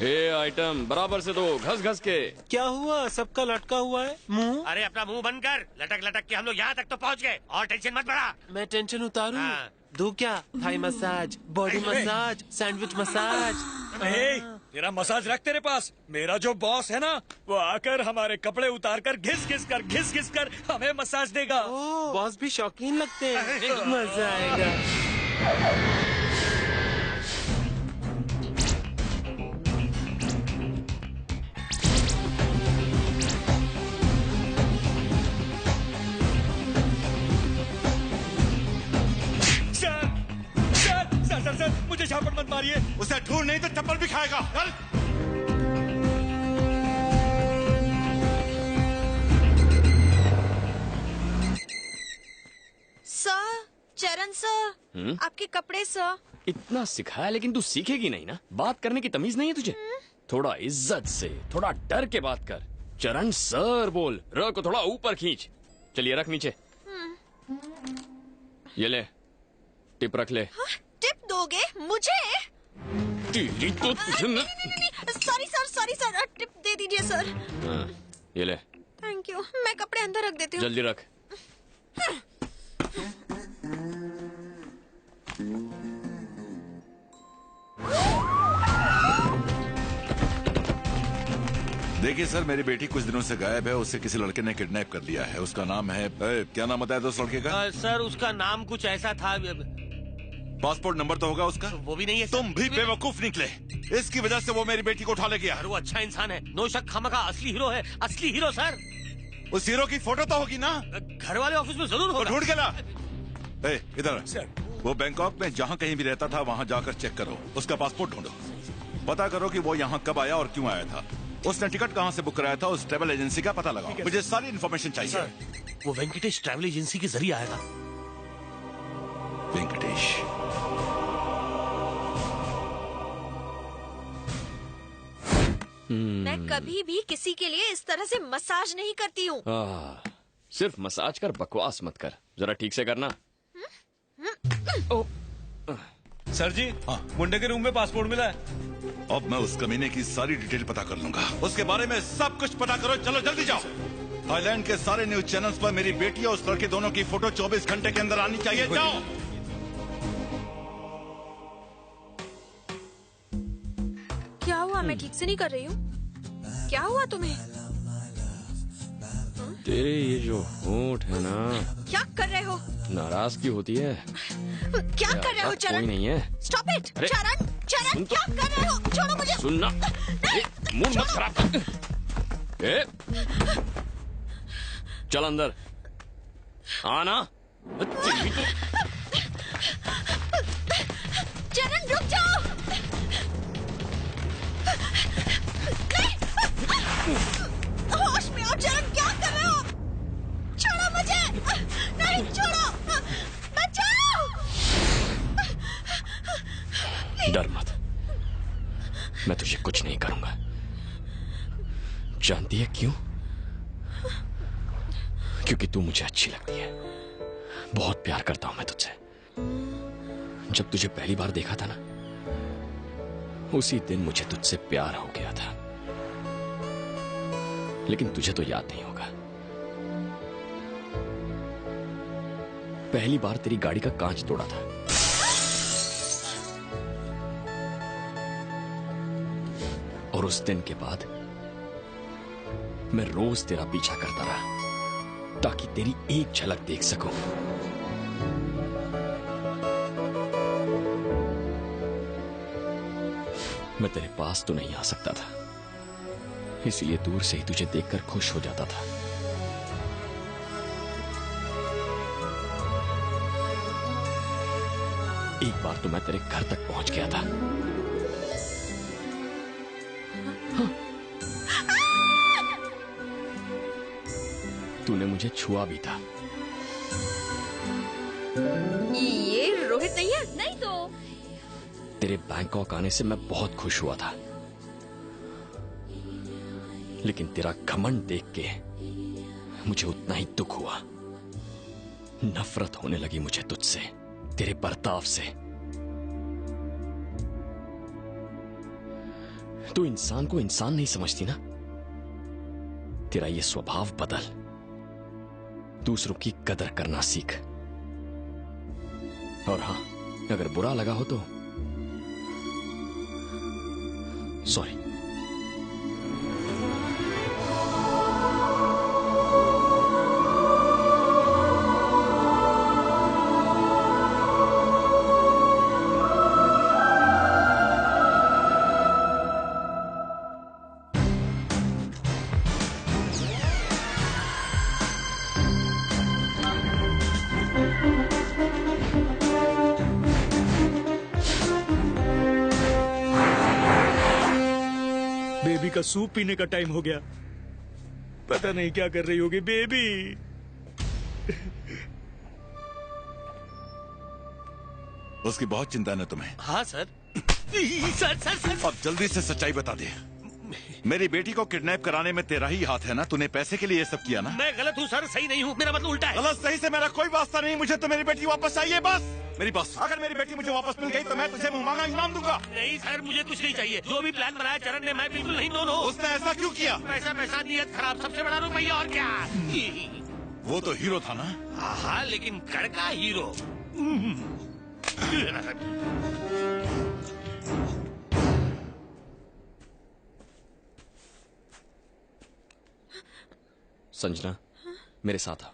ए आइटम बराबर से दो, घस घस के। क्या हुआ? सबका लटका हुआ है मुंह। अरे अपना मुंह बंद कर। लटक लटक के हम लोग यहाँ तक तो पहुँच गए और टेंशन मत बढ़ा। मैं टेंशन उतारूं? दो क्या? Thai massage, body massage, sandwich massage. तेरा मसाज रख तेरे पास। मेरा जो बॉस है ना, वो आकर हमारे कपड़े उतार कर घिस घिस कर हमें मसाज देगा। बॉस भी शौकीन लगते हैं। मजा आएगा। सर, मुझे झापड़ मत मारिए। उसे ढूंढ नहीं तो चप्पल भी खाएगा। चल। सर, चरण सर, आपके कपड़े सर। इतना सिखाया लेकिन तू सीखेगी नहीं ना। बात करने की तमीज नहीं है तुझे। थोड़ा इज्जत से, थोड़ा डर के बात कर। चरण सर बोल। र को थोड़ा ऊपर खींच। चलिए रख नीचे। ये ले, टिप रख ले। टिप दोगे मुझे? तेरी तो तुझे सॉरी सर, टिप दे दीजिए सर। हाँ, ये ले। Thank you. मैं कपड़े अंदर रख देती हूँ। जल्दी रख। देखिए सर, मेरी बेटी कुछ दिनों से गायब है। उसे किसी लड़के ने किडनैप कर लिया है। उसका नाम है, क्या नाम बताया उस लड़के का? सर उसका नाम कुछ ऐसा था। पासपोर्ट नंबर तो होगा उसका? वो भी नहीं है। तुम भी बेवकूफ निकले। इसकी वजह से वो मेरी बेटी को उठा ले गया। वो अच्छा इंसान है, नो शक। खामखा असली हीरो है, असली हीरो सर। उस हीरो की फोटो तो होगी ना? घर वाले ऑफिस में जरूर होगा। ढूंढ के ला। इधर। वो बैंकॉक में जहाँ कहीं भी रहता था वहाँ जाकर चेक करो। उसका पासपोर्ट ढूंढो। पता करो कि वो यहाँ कब आया और क्यों आया था। उसने टिकट कहाँ से बुक कराया था, उस ट्रेवल एजेंसी का पता लगाओ। मुझे सारी इन्फॉर्मेशन चाहिए। वो वेंकटेश ट्रैवल एजेंसी के जरिए आएगा। वेंकटेश। मैं कभी भी किसी के लिए इस तरह से मसाज नहीं करती हूँ। सिर्फ मसाज कर, बकवास मत कर। जरा ठीक से करना। सर जी, मुंडे के रूम में पासपोर्ट मिला है। अब मैं उस कमीने की सारी डिटेल पता कर लूंगा। उसके बारे में सब कुछ पता करो। चलो जल्दी जाओ। थाईलैंड के सारे न्यूज चैनल्स पर मेरी बेटी और उस लड़के दोनों की फोटो 24 घंटे के अंदर आनी चाहिए। जाओ। क्या हुआ? मैं ठीक से नहीं कर रही हूँ। क्या हुआ तुम्हें? तेरे ये जो होंठ है ना। क्या कर रहे हो? नाराजगी होती है। क्या कर रहे हो चरण? कोई नहीं है। Stop it. चरण, क्या कर रहे हो? छोड़ो मुझे। सुनना, मूड मत खराब कर। चल अंदर आना। चरण रुक जाओ। होश में आओ चरण, क्या कर रहे हो? छोड़ो मुझे। नहीं छोड़ो, बचाओ। डर मत, मैं तुझे कुछ नहीं करूंगा। जानती है क्यों? क्योंकि तू मुझे अच्छी लगती है। बहुत प्यार करता हूं मैं तुझसे। जब तुझे पहली बार देखा था ना, उसी दिन मुझे तुझसे प्यार हो गया था। लेकिन तुझे तो याद नहीं होगा। पहली बार तेरी गाड़ी का कांच तोड़ा था। और उस दिन के बाद मैं रोज तेरा पीछा करता रहा ताकि तेरी एक झलक देख सकूं। मैं तेरे पास तो नहीं आ सकता था, इसलिए दूर से ही तुझे देखकर खुश हो जाता था। एक बार तो मैं तेरे घर तक पहुंच गया था। तूने मुझे छुआ भी था। ये रोहित नहीं है? नहीं तो। तेरे बैंकॉक आने से मैं बहुत खुश हुआ था, लेकिन तेरा घमंड देख के मुझे उतना ही दुख हुआ। नफरत होने लगी मुझे तुझसे, तेरे बर्ताव से। तू इंसान को इंसान नहीं समझती ना। तेरा ये स्वभाव बदल, दूसरों की कदर करना सीख। और हां, अगर बुरा लगा हो तो सॉरी। बेबी का सूप पीने का टाइम हो गया। पता नहीं क्या कर रही होगी बेबी। उसकी बहुत चिंता है तुम्हें। हाँ सर। सर। अब जल्दी से सच्चाई बता दे। मेरी बेटी को किडनैप कराने में तेरा ही हाथ है ना? तूने पैसे के लिए ये सब किया ना? मैं गलत हूँ सर, सही नहीं हूँ। मेरा मतलब उल्टा है। गलत सही से मेरा कोई वास्ता नहीं। मुझे तो मेरी बेटी वापस चाहिए, बस। मेरी बात, अगर मेरी बेटी मुझे वापस मिल गई तो मैं तुझे मुंह मांगा इनाम दूंगा। नहीं सर, मुझे कुछ नहीं चाहिए। जो भी प्लान बनाया चरण ने, मैं बिल्कुल नहीं। No no. उसने ऐसा क्यों किया? पैसा नियत खराब, सबसे बड़ा रुपया और क्या। वो तो हीरो था ना? हाँ, लेकिन कड़का हीरो। संजना, मेरे साथ आओ।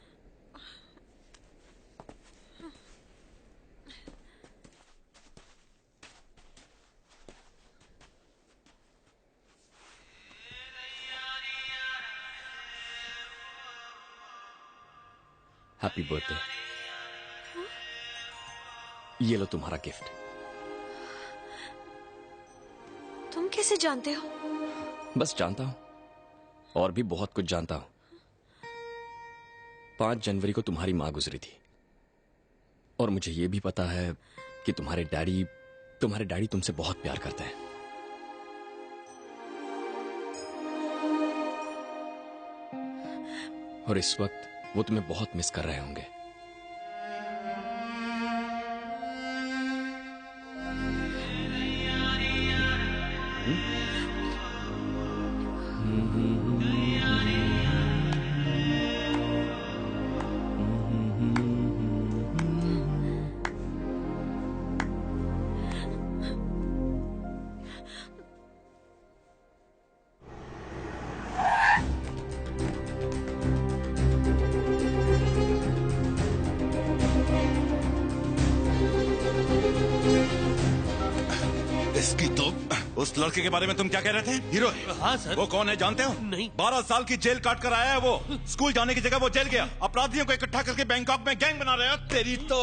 Happy birthday. ये लो तुम्हारा गिफ्ट। तुम कैसे जानते हो? बस जानता हूं, और भी बहुत कुछ जानता हूं। 5 जनवरी को तुम्हारी मां गुजरी थी, और मुझे यह भी पता है कि तुम्हारे डैडी तुमसे बहुत प्यार करते हैं। और इस वक्त वो तुम्हें बहुत मिस कर रहे होंगे। इसकी तो उस लड़के के बारे में तुम क्या कह रहे थे? हीरो है? हाँ सर। वो कौन है जानते हो? नहीं। 12 साल की जेल काट कर आया है वो। स्कूल जाने की जगह वो जेल गया। अपराधियों को इकट्ठा करके बैंकॉक में गैंग बना रहे हो। तेरी तो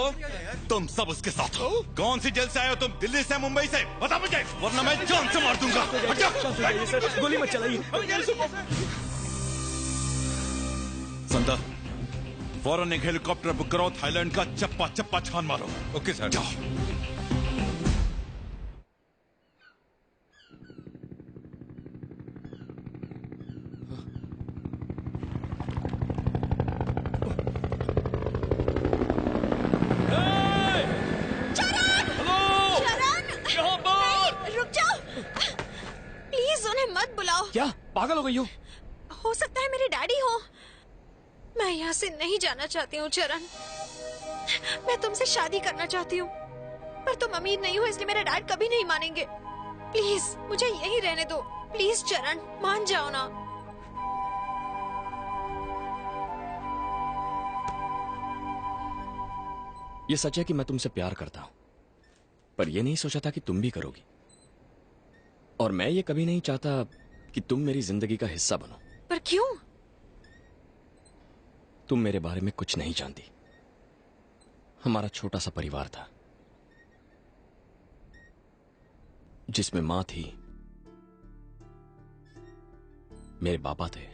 तुम सब उसके साथ हो। कौन सी जेल से आए हो तुम? दिल्ली से, मुंबई से? बता मुझे, वरना मैं जान से मार दूंगा। सर, गोली मत चलाइए। संदा, फौरन एक हेलीकॉप्टर बुक करो, थाईलैंड का चप्पा चप्पा छान मारो। Okay sir. जाओ। क्या पागल हो गई हो सकता है मेरे डैडी हो। मैं यहाँ से नहीं जाना चाहती हूँ चरण। मैं तुमसे शादी करना चाहती हूँ, पर तुम अमीर नहीं हो, इसलिए मेरे डैड कभी नहीं मानेंगे। प्लीज मुझे यही रहने दो। प्लीज चरण, मान जाओ ना। ये सच है कि मैं तुमसे प्यार करता हूं, पर यह नहीं सोचा था कि तुम भी करोगी। और मैं ये कभी नहीं चाहता कि तुम मेरी जिंदगी का हिस्सा बनो। पर क्यों? तुम मेरे बारे में कुछ नहीं जानती। हमारा छोटा सा परिवार था, जिसमें मां थी, मेरे पापा थे,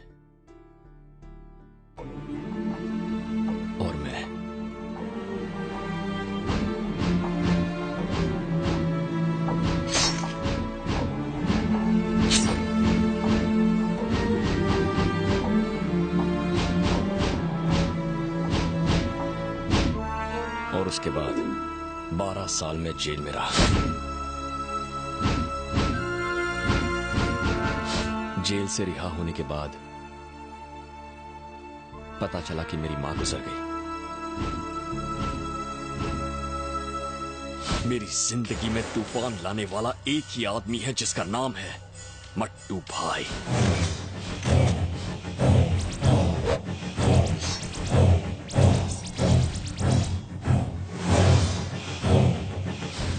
12 साल में जेल में रहा। जेल से रिहा होने के बाद पता चला कि मेरी मां गुजर गई। मेरी जिंदगी में तूफान लाने वाला एक ही आदमी है जिसका नाम है मट्टू भाई।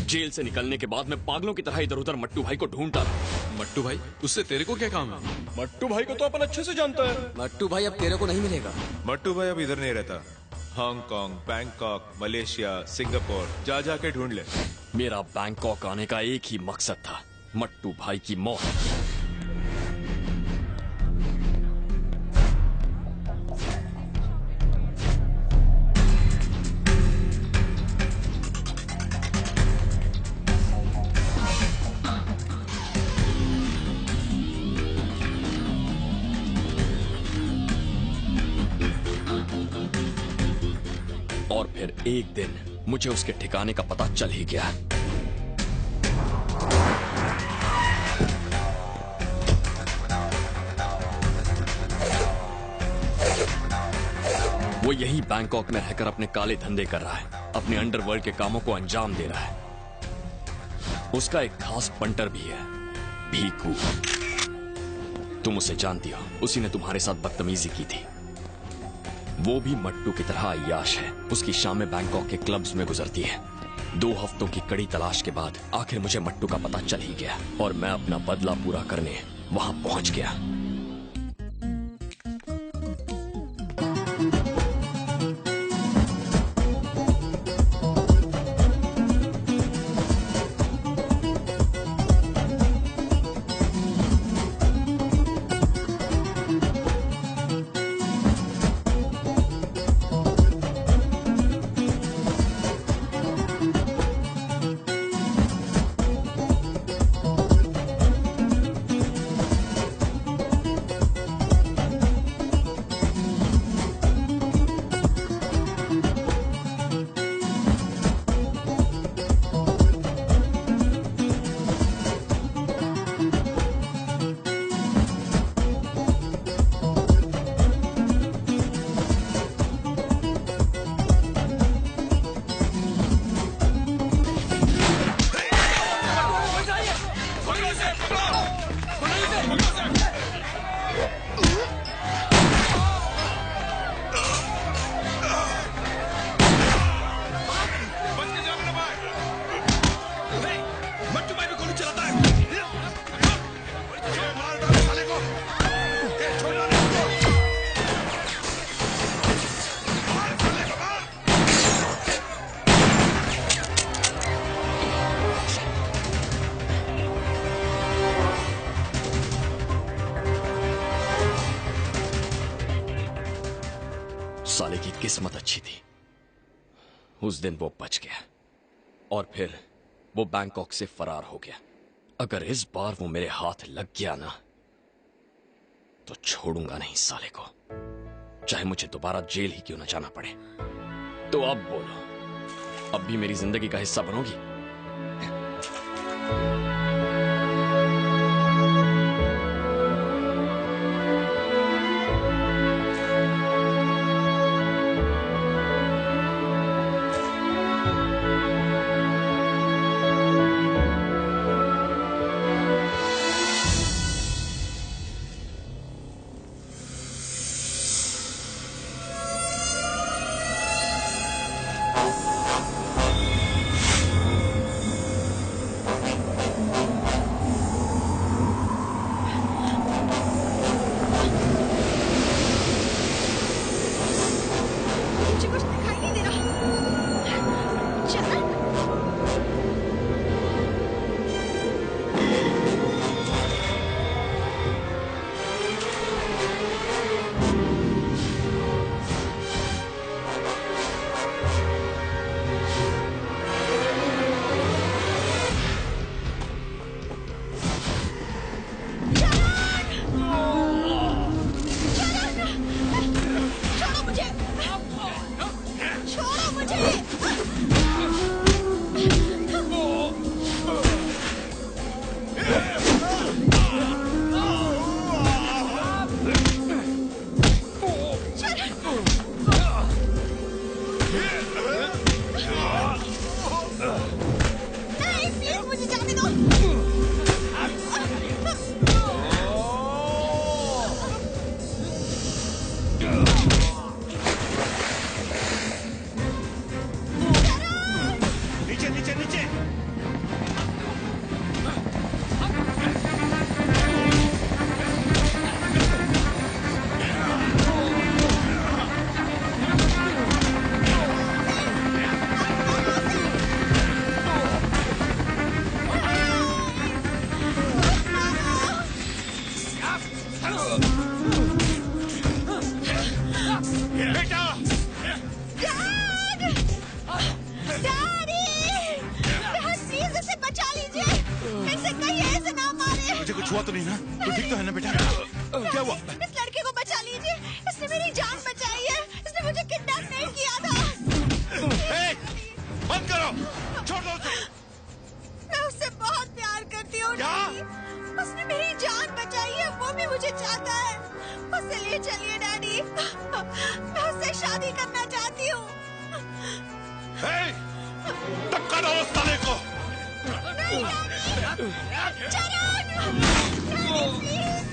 जेल से निकलने के बाद मैं पागलों की तरह इधर उधर मट्टू भाई को ढूंढता रहा। मट्टू भाई, उससे तेरे को क्या काम है? मट्टू भाई को तो अपन अच्छे से जानता है। मट्टू भाई अब तेरे को नहीं मिलेगा। मट्टू भाई अब इधर नहीं रहता। हांगकांग, बैंकॉक, मलेशिया, सिंगापुर जा जाके ढूंढ ले। मेरा बैंकॉक आने का एक ही मकसद था, मट्टू भाई की मौत। और फिर एक दिन मुझे उसके ठिकाने का पता चल ही गया। वो यही बैंकॉक में रहकर अपने काले धंधे कर रहा है, अपने अंडरवर्ल्ड के कामों को अंजाम दे रहा है। उसका एक खास पंटर भी है, भीकू। तुम उसे जानती हो, उसी ने तुम्हारे साथ बदतमीजी की थी। वो भी मट्टू की तरह अय्याश है। उसकी शामें बैंकॉक के क्लब्स में गुजरती है। 2 हफ्तों की कड़ी तलाश के बाद आखिर मुझे मट्टू का पता चल ही गया और मैं अपना बदला पूरा करने वहां पहुंच गया। साले की किस्मत अच्छी थी, उस दिन वो बच गया और फिर वो बैंकॉक से फरार हो गया। अगर इस बार वो मेरे हाथ लग गया ना तो छोड़ूंगा नहीं साले को, चाहे मुझे दोबारा जेल ही क्यों ना जाना पड़े। तो अब बोलो, अब भी मेरी जिंदगी का हिस्सा बनोगी? तुझे कुछ हुआ तो नहीं ना? तू ठीक तो है ना बेटा? क्या हुआ? इस लड़के को बचा लीजिए, इसने मेरी जान बचाई है, इसने मुझे किडनैप नहीं किया था। बंद करो, छोड़ दो उसे। मैं उससे बहुत प्यार करती हूँ डैडी। उसने मेरी जान बचाई है, वो भी मुझे चाहता है। उससे ले चलिए डैडी, मैं उससे शादी करना चाहती हूँ। धक्का दो उस साले को। नहीं डैडी, चरण, डैडी प्लीज,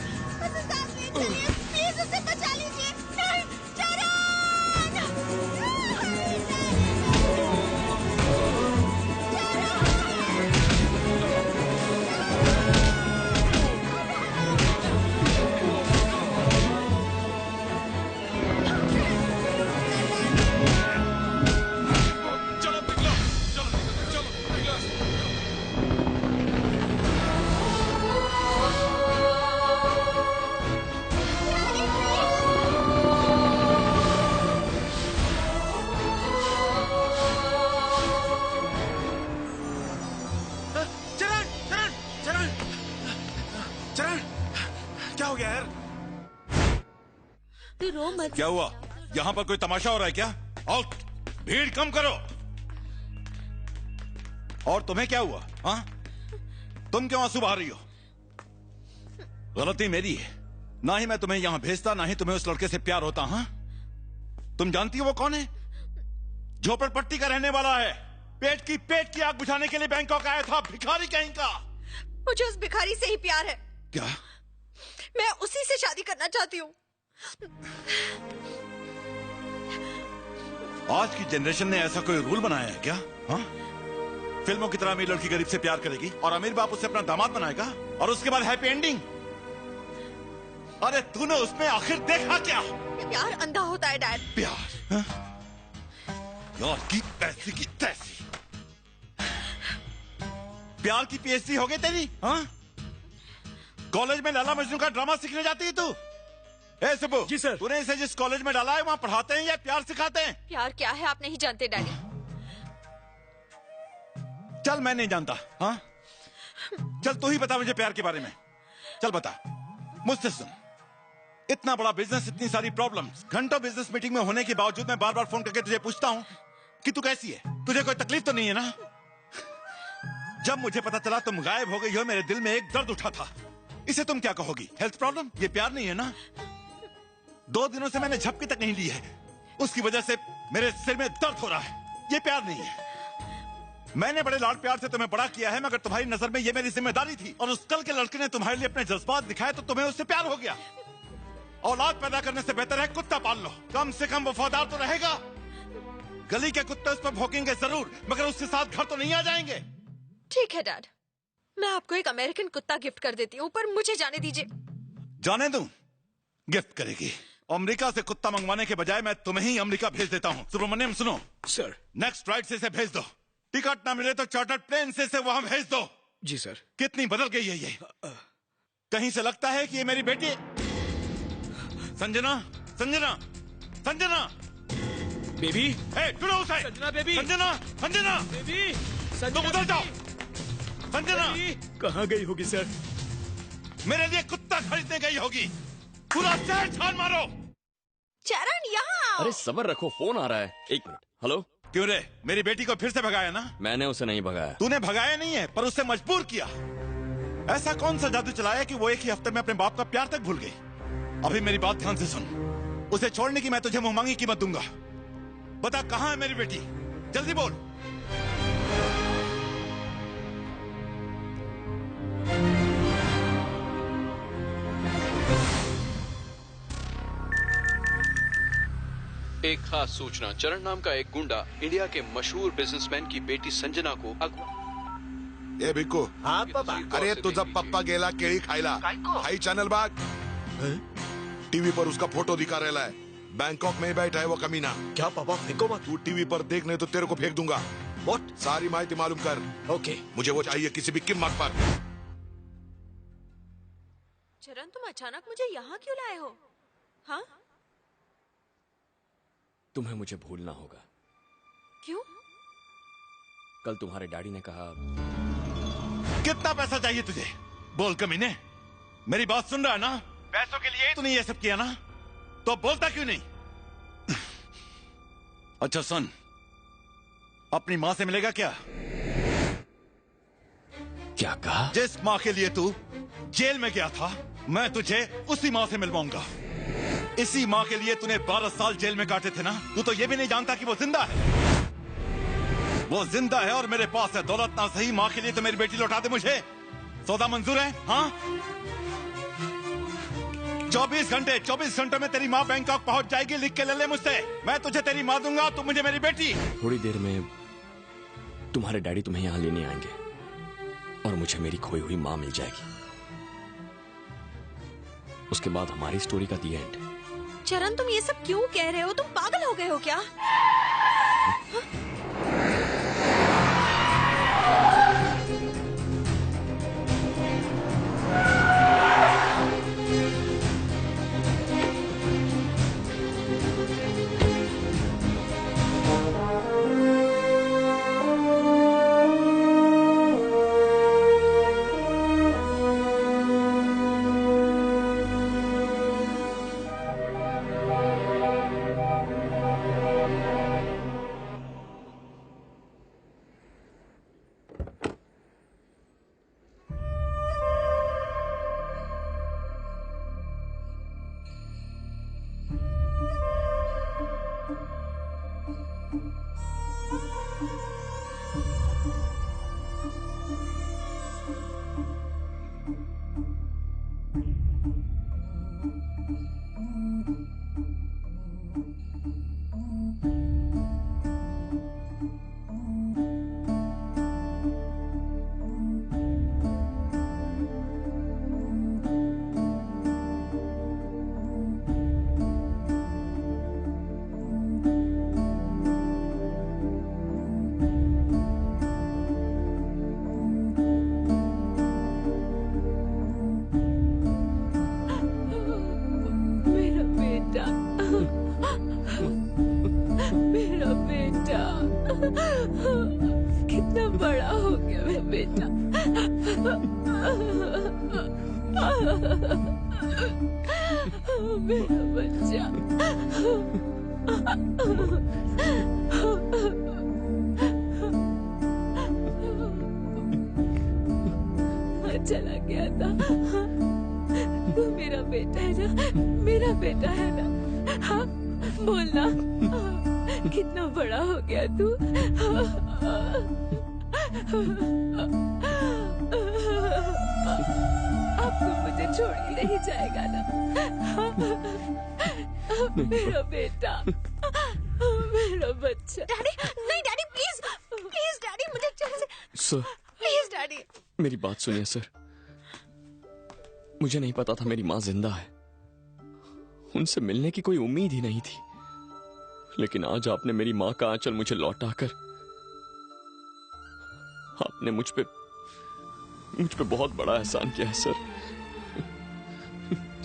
उसे साथ ले चलिए, प्लीज उसे बचा लीजिए। नहीं, चरण। क्या हुआ? यहाँ पर कोई तमाशा हो रहा है क्या? और भीड़ कम करो। और तुम्हें क्या हुआ? हाँ? तुम क्यों आंसू बहा रही हो? गलती मेरी है, ना ही मैं तुम्हें यहाँ भेजता, ना ही तुम्हें उस लड़के से प्यार होता। हाँ? तुम जानती हो वो कौन है? झोपड़पट्टी का रहने वाला है, पेट की आग बुझाने के लिए बैंकॉक आया था, भिखारी कहीं का। मुझे उस भिखारी से ही प्यार है। क्या? मैं उसी से शादी करना चाहती हूँ। आज की जनरेशन ने ऐसा कोई रूल बनाया है क्या? हाँ? फिल्मों की तरह अमीर लड़की गरीब से प्यार करेगी और अमीर बाप उससे अपना दामाद बनाएगा और उसके बाद हैप्पी एंडिंग। अरे तूने उसमें आखिर देखा क्या? प्यार अंधा होता है डैड। प्यार? हाँ? यार की पैसी की तैसी। प्यार की पीएचडी हो गई तेरी? हाँ? कॉलेज में लैला मजनू का ड्रामा सीखने जाती है तू? ए सुबु, जी सर। तूने इसे जिस कॉलेज में डाला है वहाँ पढ़ाते हैं या प्यार सिखाते हैं? प्यार क्या है आप नहीं जानते डैडी। चल मैं नहीं जानता। हाँ? चल तू ही बता मुझे प्यार के बारे में। चल बता, मुझसे सुन। इतना बड़ा बिजनेस, इतनी सारी प्रॉब्लम्स, घंटों बिजनेस मीटिंग में होने के बावजूद मैं बार बार फोन करके तुझे पूछता हूँ कि तू कैसी है, तुझे कोई तकलीफ तो नहीं है ना? जब मुझे पता चला तुम गायब हो गई हो, मेरे दिल में एक दर्द उठा था। इसे तुम क्या कहोगी? Health problem? ये प्यार नहीं है ना? 2 दिनों से मैंने झपकी तक नहीं ली है, उसकी वजह से मेरे सिर में दर्द हो रहा है। ये प्यार नहीं है। मैंने बड़े लाड प्यार से तुम्हें बड़ा किया है, मगर तुम्हारी नजर में ये मेरी जिम्मेदारी थी। और उस कल के लड़के ने तुम्हारे लिए अपने जज्बात दिखाए तो तुम्हें उससे प्यार हो गया। औलाद पैदा करने से बेहतर है कुत्ता पाल लो, कम से कम वफादार तो रहेगा। गली के कुत्ते उस पर भौंकेंगे जरूर, मगर उसके साथ घर तो नहीं आ जाएंगे। ठीक है डैड, मैं आपको एक अमेरिकन कुत्ता गिफ्ट कर देती हूँ, पर मुझे जाने दीजिए। जाने दूं? गिफ्ट करेगी? अमेरिका से कुत्ता मंगवाने के बजाय मैं तुम्हें ही अमेरिका भेज देता हूँ। सुब्रमण्यम सुनो सर, नेक्स्ट फ्लाइट से इसे भेज दो। टिकट ना मिले तो चार्टर्ड प्लेन से इसे वहां भेज दो। जी सर। कितनी बदल गई है ये, कहीं से लगता है कि ये मेरी बेटी। संजना, संजना, संजना बेबी। ढूंढो उसे। संजना बेबी। संजना, संजना बेबी। तुम उधर जाओ। संजना कहाँ गई होगी सर? मेरे लिए कुत्ता खरीदने गई होगी। पूरा शहर छान मारो। चरण यहाँ। अरे सब्र रखो, फोन आ रहा है। 1 मिनट। हेलो। क्यों रे, मेरी बेटी को फिर से भगाया ना? मैंने उसे नहीं भगाया। तूने भगाया नहीं है, पर उससे मजबूर किया। ऐसा कौन सा जादू चलाया कि वो एक ही हफ्ते में अपने बाप का प्यार तक भूल गई? अभी मेरी बात ध्यान से सुन। उसे छोड़ने की मैं तुझे मुंह मांगी कीमत दूंगा। बता कहाँ है मेरी बेटी, जल्दी बोल। एक खास सूचना, चरण नाम का एक गुंडा इंडिया के मशहूर बिजनेसमैन की बेटी संजना को ए भिक्कू। हाँ पापा। अरे तुझा पप्पा गेला केळी खायला, हाई चैनल बाग। टीवी पर उसका फोटो दिखा रहा है, बैंकॉक में बैठा है वो कमीना। क्या पापा, फेंको मत। तू टीवी पर देख नहीं तो तेरे को फेंक दूंगा। व्हाट? सारी माहिती मालूम कर। ओके। मुझे वो चाहिए किसी भी कीमत पर। चरण तुम अचानक मुझे यहाँ क्यों लाए हो? हाँ? तुम्हें मुझे भूलना होगा। क्यों? कल तुम्हारे डैडी ने कहा। कितना पैसा चाहिए तुझे? बोल कमीने, मेरी बात सुन रहा है ना? पैसों के लिए ही तूने ये सब किया ना? तो बोलता क्यों नहीं? अच्छा सुन, अपनी माँ से मिलेगा क्या? क्या कहा? जिस माँ के लिए तू जेल में गया था, मैं तुझे उसी माँ से मिलवाऊंगा। इसी माँ के लिए तूने 12 साल जेल में काटे थे ना? तू तो ये भी नहीं जानता कि वो जिंदा है। वो जिंदा है और मेरे पास है। दौलत ना सही, माँ के लिए तो मेरी बेटी लौटा दे मुझे। सौदा मंजूर है? हाँ? 24 घंटे में तेरी माँ बैंकॉक पहुंच जाएगी। लिख के ले ले मुझसे। मैं तुझे तेरी माँ दूंगा, तू मुझे मेरी बेटी। थोड़ी देर में तुम्हारे डैडी तुम्हें यहाँ लेने आएंगे और मुझे मेरी खोई हुई माँ मिल जाएगी। उसके बाद हमारी स्टोरी का दी एंड। चरण, तुम ये सब क्यों कह रहे हो? तुम पागल हो गए हो क्या? कितना बड़ा हो गया मेरा बेटा। मेरा बच्चा। चला गया था। तू मेरा बेटा है ना? मेरा बेटा है ना? हाँ, बोलना। कितना बड़ा हो गया तू। अब तू मुझे छोड़ के नहीं जाएगा ना? मेरा बेटा, मेरा बच्चा। डैडी, नहीं डैडी, प्लीज प्लीज डैडी, मुझे जल्द से। Sir, please daddy. मेरी बात सुनिए सर। मुझे नहीं पता था मेरी माँ जिंदा है। उनसे मिलने की कोई उम्मीद ही नहीं थी। लेकिन आज आपने मेरी माँ का आंचल मुझे लौटाकर आपने मुझ पे बहुत बड़ा एहसान किया है सर।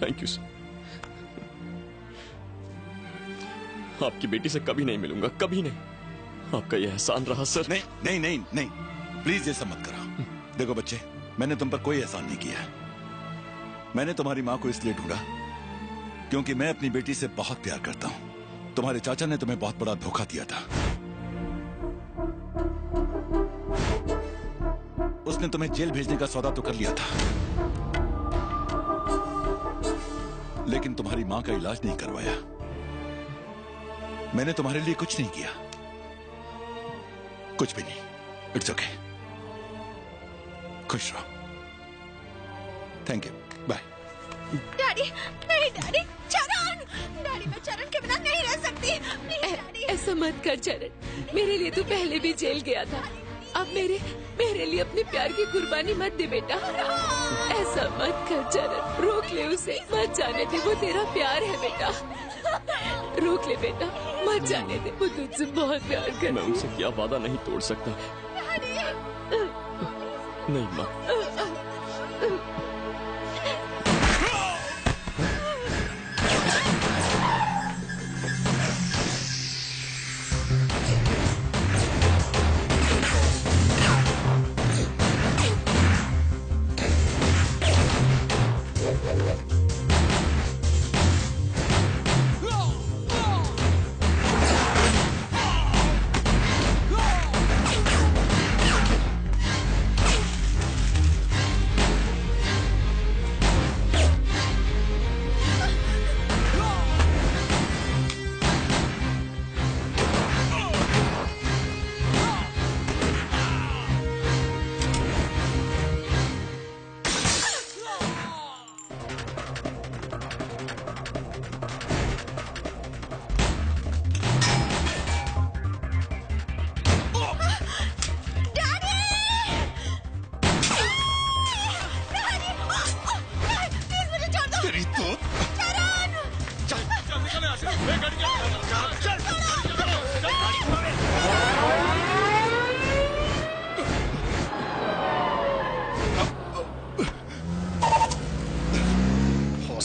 Thank you sir. आपकी बेटी से कभी नहीं मिलूंगा, कभी नहीं। आपका यह एहसान रहा सर। नहीं नहीं नहीं नहीं, प्लीज ये सब मत करो। देखो बच्चे, मैंने तुम पर कोई एहसान नहीं किया। मैंने तुम्हारी माँ को इसलिए ढूंढा क्योंकि मैं अपनी बेटी से बहुत प्यार करता हूँ। तुम्हारे चाचा ने तुम्हें बहुत बड़ा धोखा दिया था। उसने तुम्हें जेल भेजने का सौदा तो कर लिया था, लेकिन तुम्हारी मां का इलाज नहीं करवाया। मैंने तुम्हारे लिए कुछ नहीं किया, कुछ भी नहीं। इट्स ओके, खुश रहो। Thank you, bye. डैडी, नहीं डैडी, चरण, डैडी मैं चरण के बिना नहीं रह सकती। ऐसा मत कर चरण, मेरे लिए तू पहले भी जेल गया था। अब मेरे लिए अपने प्यार की कुर्बानी मत दे बेटा। ऐसा मत कर चरण, रोक ले उसे, मत जाने दे। वो तेरा प्यार है बेटा, रोक ले बेटा, मत जाने दे। वो तुझसे बहुत प्यार करती है। मैं उनसे क्या वादा नहीं तोड़ सकता। नहीं माँ।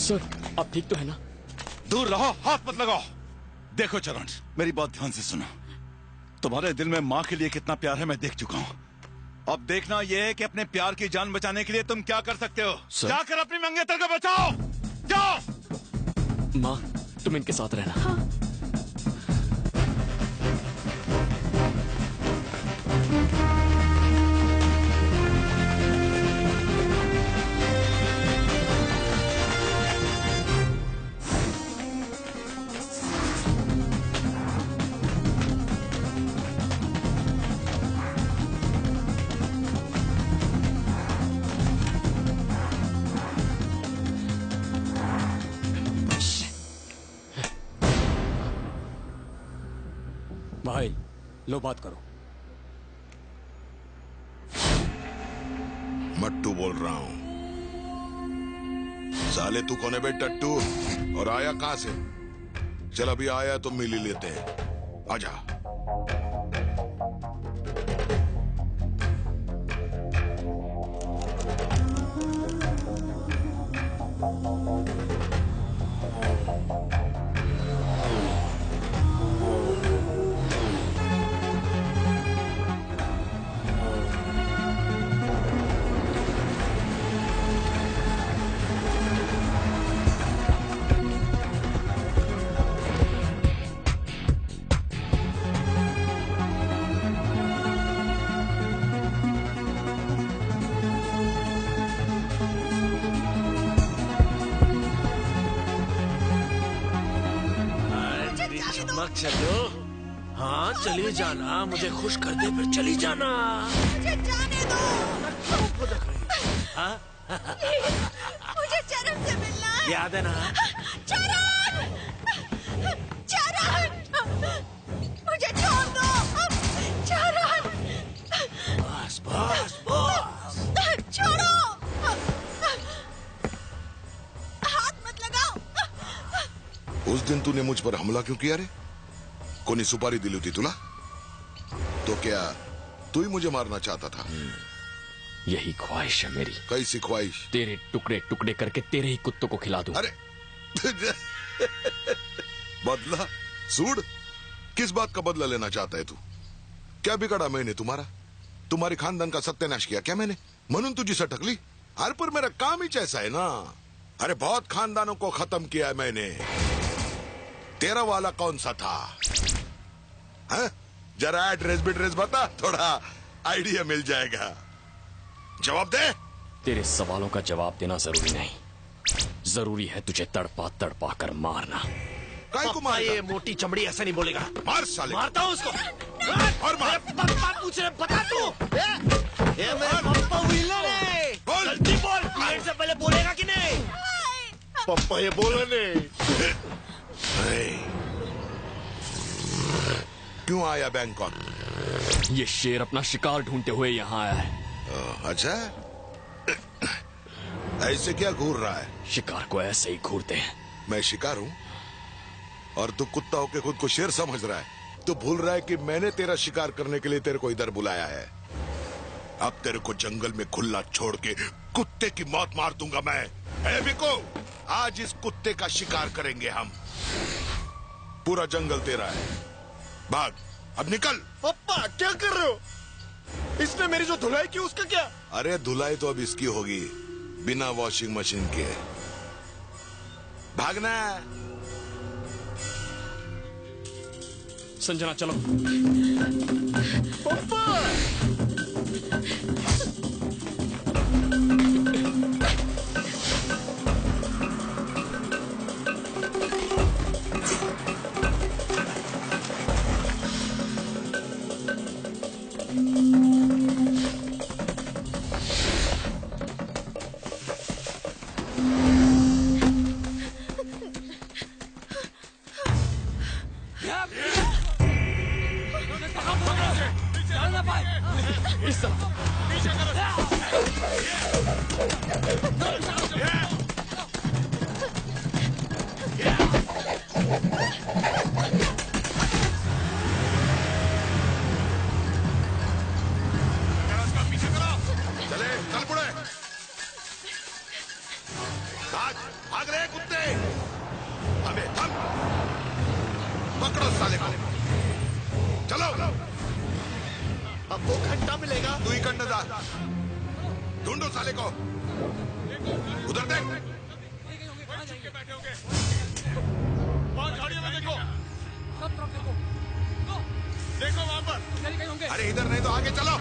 सर आप ठीक तो है ना? दूर रहो, हाथ मत लगाओ। देखो चरण, मेरी बात ध्यान से सुनो। तुम्हारे दिल में माँ के लिए कितना प्यार है मैं देख चुका हूँ। अब देखना यह है कि अपने प्यार की जान बचाने के लिए तुम क्या कर सकते हो। जाकर अपनी मंगेतर को बचाओ, जाओ। माँ तुम इनके साथ रहना। हाँ। भाई लो बात करो। मट्टू बोल रहा हूँ। साले तू कौन है बे टट्टू? और आया कहाँ से? चल अभी आया तो मिल ही लेते हैं, आजा। चलो हाँ चली जाना, मुझे खुश कर दे फिर चली जाना। मुझे जाने दो। हाँ? मुझे चरण से मिलना है। याद है ना? चरण! चरण! मुझे छोड़ दो। चरण! बस बस बस। छोड़ो। हाथ मत लगाओ। उस दिन तूने मुझ पर हमला क्यों किया रे? कोनी सुपारी दिली थी तुला? तो क्या तू ही मुझे मारना चाहता था? यही ख्वाहिश है मेरी। कैसी ख्वाहिश? तेरे टुकड़े टुकड़े करके तेरे ही कुत्तों को खिला दूं। अरे बदला? सूड? किस बात का बदला लेना चाहता है तू? क्या बिगाड़ा मैंने तुम्हारा? तुम्हारी खानदान का सत्यानाश किया क्या मैंने? म्हणून तुझी सटकली? अरे पर मेरा काम ही ऐसा है ना। अरे बहुत खानदानों को खत्म किया है मैंने। तेरा वाला कौन सा था? हाँ? जरा एड्रेस बिड्रेस बता, थोड़ा आइडिया मिल जाएगा। जवाब दे। तेरे सवालों का जवाब देना जरूरी नहीं, जरूरी है तुझे तड़पा तड़पा कर मारना। काय को मारेगा? ये मोटी चमड़ी ऐसा नहीं बोलेगा। मार साले। मारता हूँ उसको। और मार। पप्पा पूछ रहे, बता तू। ये मेरे पप्पा विलन है। जल्दी बोल, पीरियड से पहले बोलेगा कि नहीं? पप्पा ये बोला नहीं। क्यों आया बैंकॉक? ये शेर अपना शिकार ढूंढते हुए यहाँ आया है। अच्छा, ऐसे क्या घूर रहा है? शिकार को ऐसे ही घूरते हैं। मैं शिकार हूँ और तू कुत्ता होके खुद को शेर समझ रहा है। तू भूल रहा है कि मैंने तेरा शिकार करने के लिए तेरे को इधर बुलाया है। अब तेरे को जंगल में खुला छोड़ के कुत्ते की मौत मार दूंगा मैं। ए बिको, आज इस कुत्ते का शिकार करेंगे हम। पूरा जंगल तेरा है, भाग, अब निकल। पप्पा क्या कर रहे हो? इसने मेरी जो धुलाई की उसका क्या? अरे धुलाई तो अब इसकी होगी, बिना वॉशिंग मशीन के। भागना। संजना चलो। पप्पा! चले, चल बुढ़े। भाग, भाग रहे कुत्ते। गंडादार, ढूंढो साले को। उधर देख। गाड़ियों में देखो, देखो वहां पर। अरे इधर नहीं तो आगे चलो।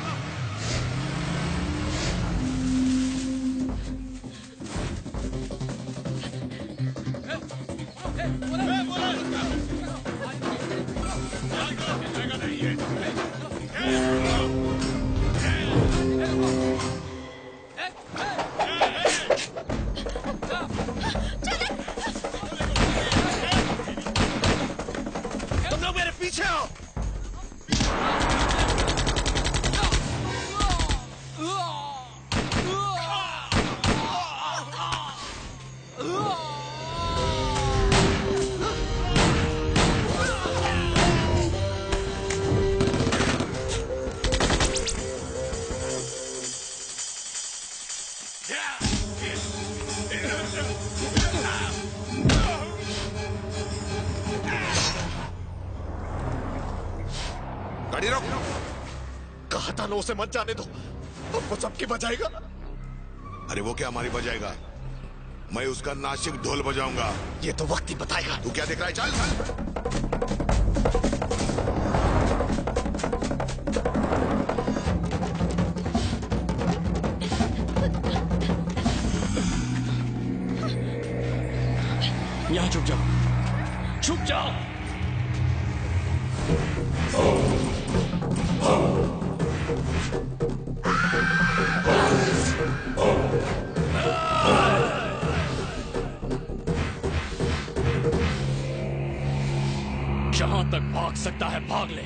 तुम लोग मेरे पीछे आओ। गाड़ी रोक। कहा था ना उसे मत जाने दो, हमको सबकी बजाएगा। अरे वो क्या हमारी बजाएगा? मैं उसका नासिक ढोल बजाऊंगा। ये तो वक्त ही बताएगा। तू क्या देख रहा है? चल चल। यहाँ छुप जाओ, छुप जाओ। जहां तक भाग सकता है भाग ले,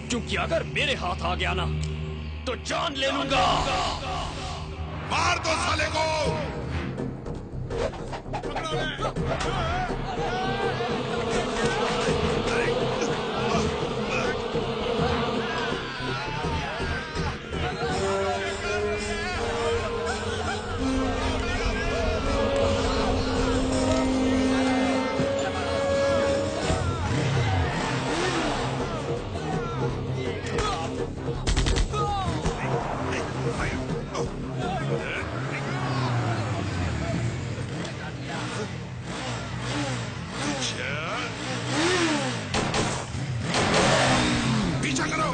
क्योंकि अगर मेरे हाथ आ गया ना तो जान ले लूंगा। मार दो साले को। पीछा करो।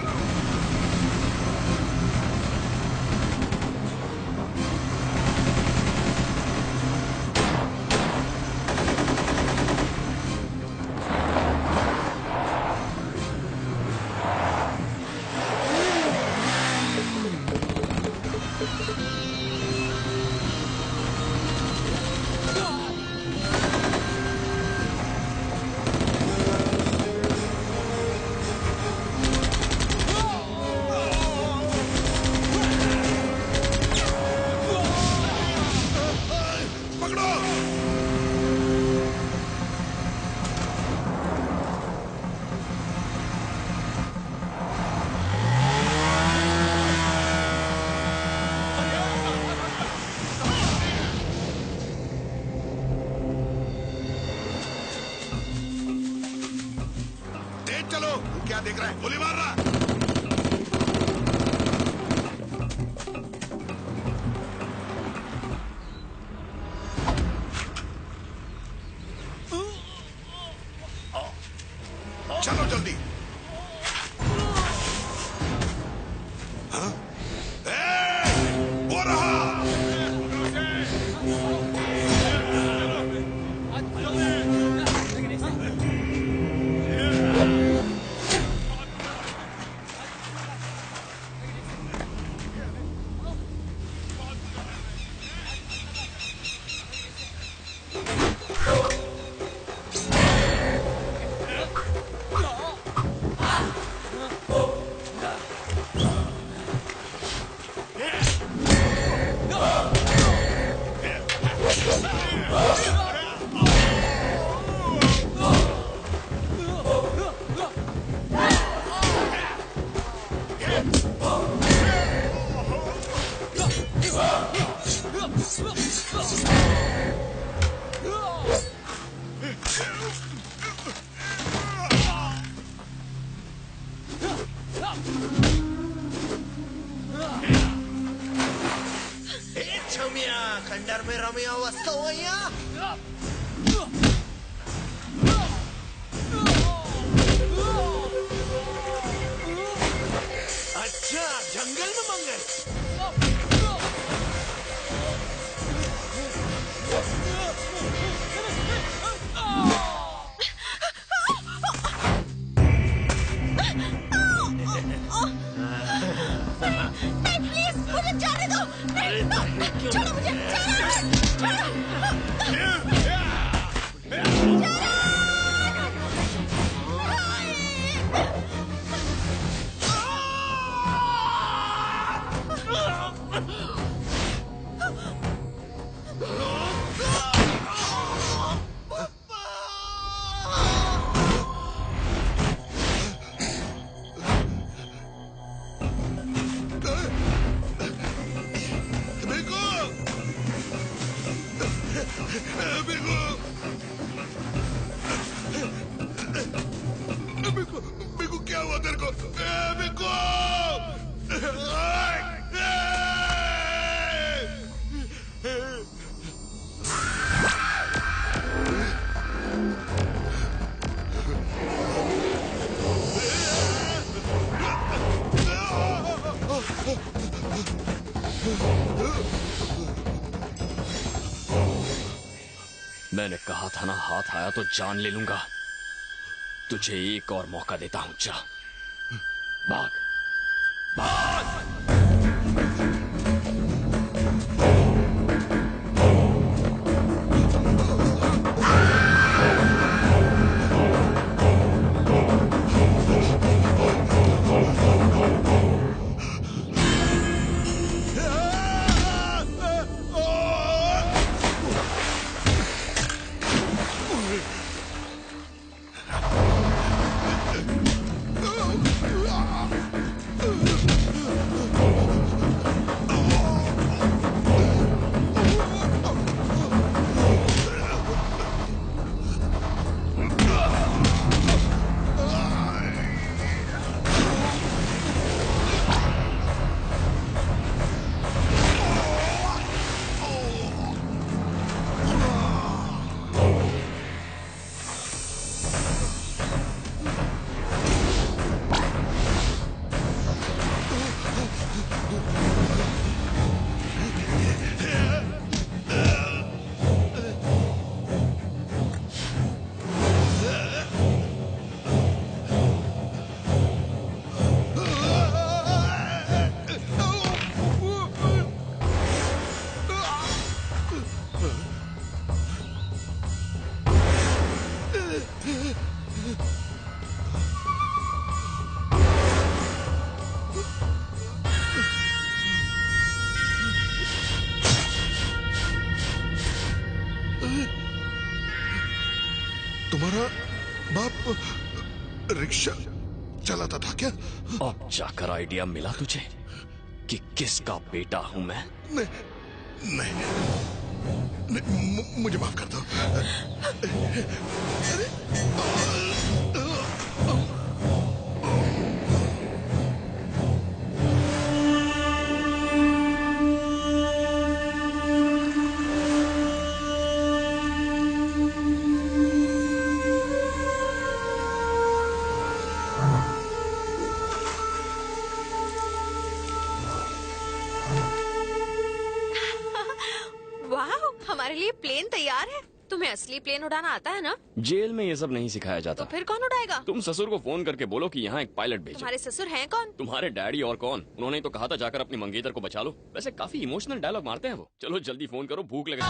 चलो, क्या देख रहा है? गोली मार रहा। चलो जल्दी। हाँ? वो रहा। తండర్ में रमिया वस्तुवయ్యా अच्छा जंगल में मंगल नहीं प्लीज मुझे जाने दो नहीं छोड़ो मुझे बिगू क्या हुआ तेरे को? बिगू! मैंने कहा था ना, हाथ आया तो जान ले लूंगा। तुझे एक और मौका देता हूं, जा भाग भाग। तुम्हारा बाप रिक्शा चलाता था क्या? अब जाकर आइडिया मिला तुझे कि किसका बेटा हूं मैं? नहीं, मुझे माफ कर दो। हमारे लिए प्लेन तैयार है। तुम्हें असली प्लेन उड़ाना आता है ना? जेल में ये सब नहीं सिखाया जाता। तो फिर कौन उड़ाएगा? तुम ससुर को फोन करके बोलो कि यहाँ एक पायलट भेजो। तुम्हारे ससुर हैं कौन? तुम्हारे डैडी और कौन। उन्होंने तो कहा था जाकर अपनी मंगेतर को बचा लो। वैसे काफी इमोशनल डायलॉग मारते हैं वो। चलो जल्दी फोन करो, भूख लगे।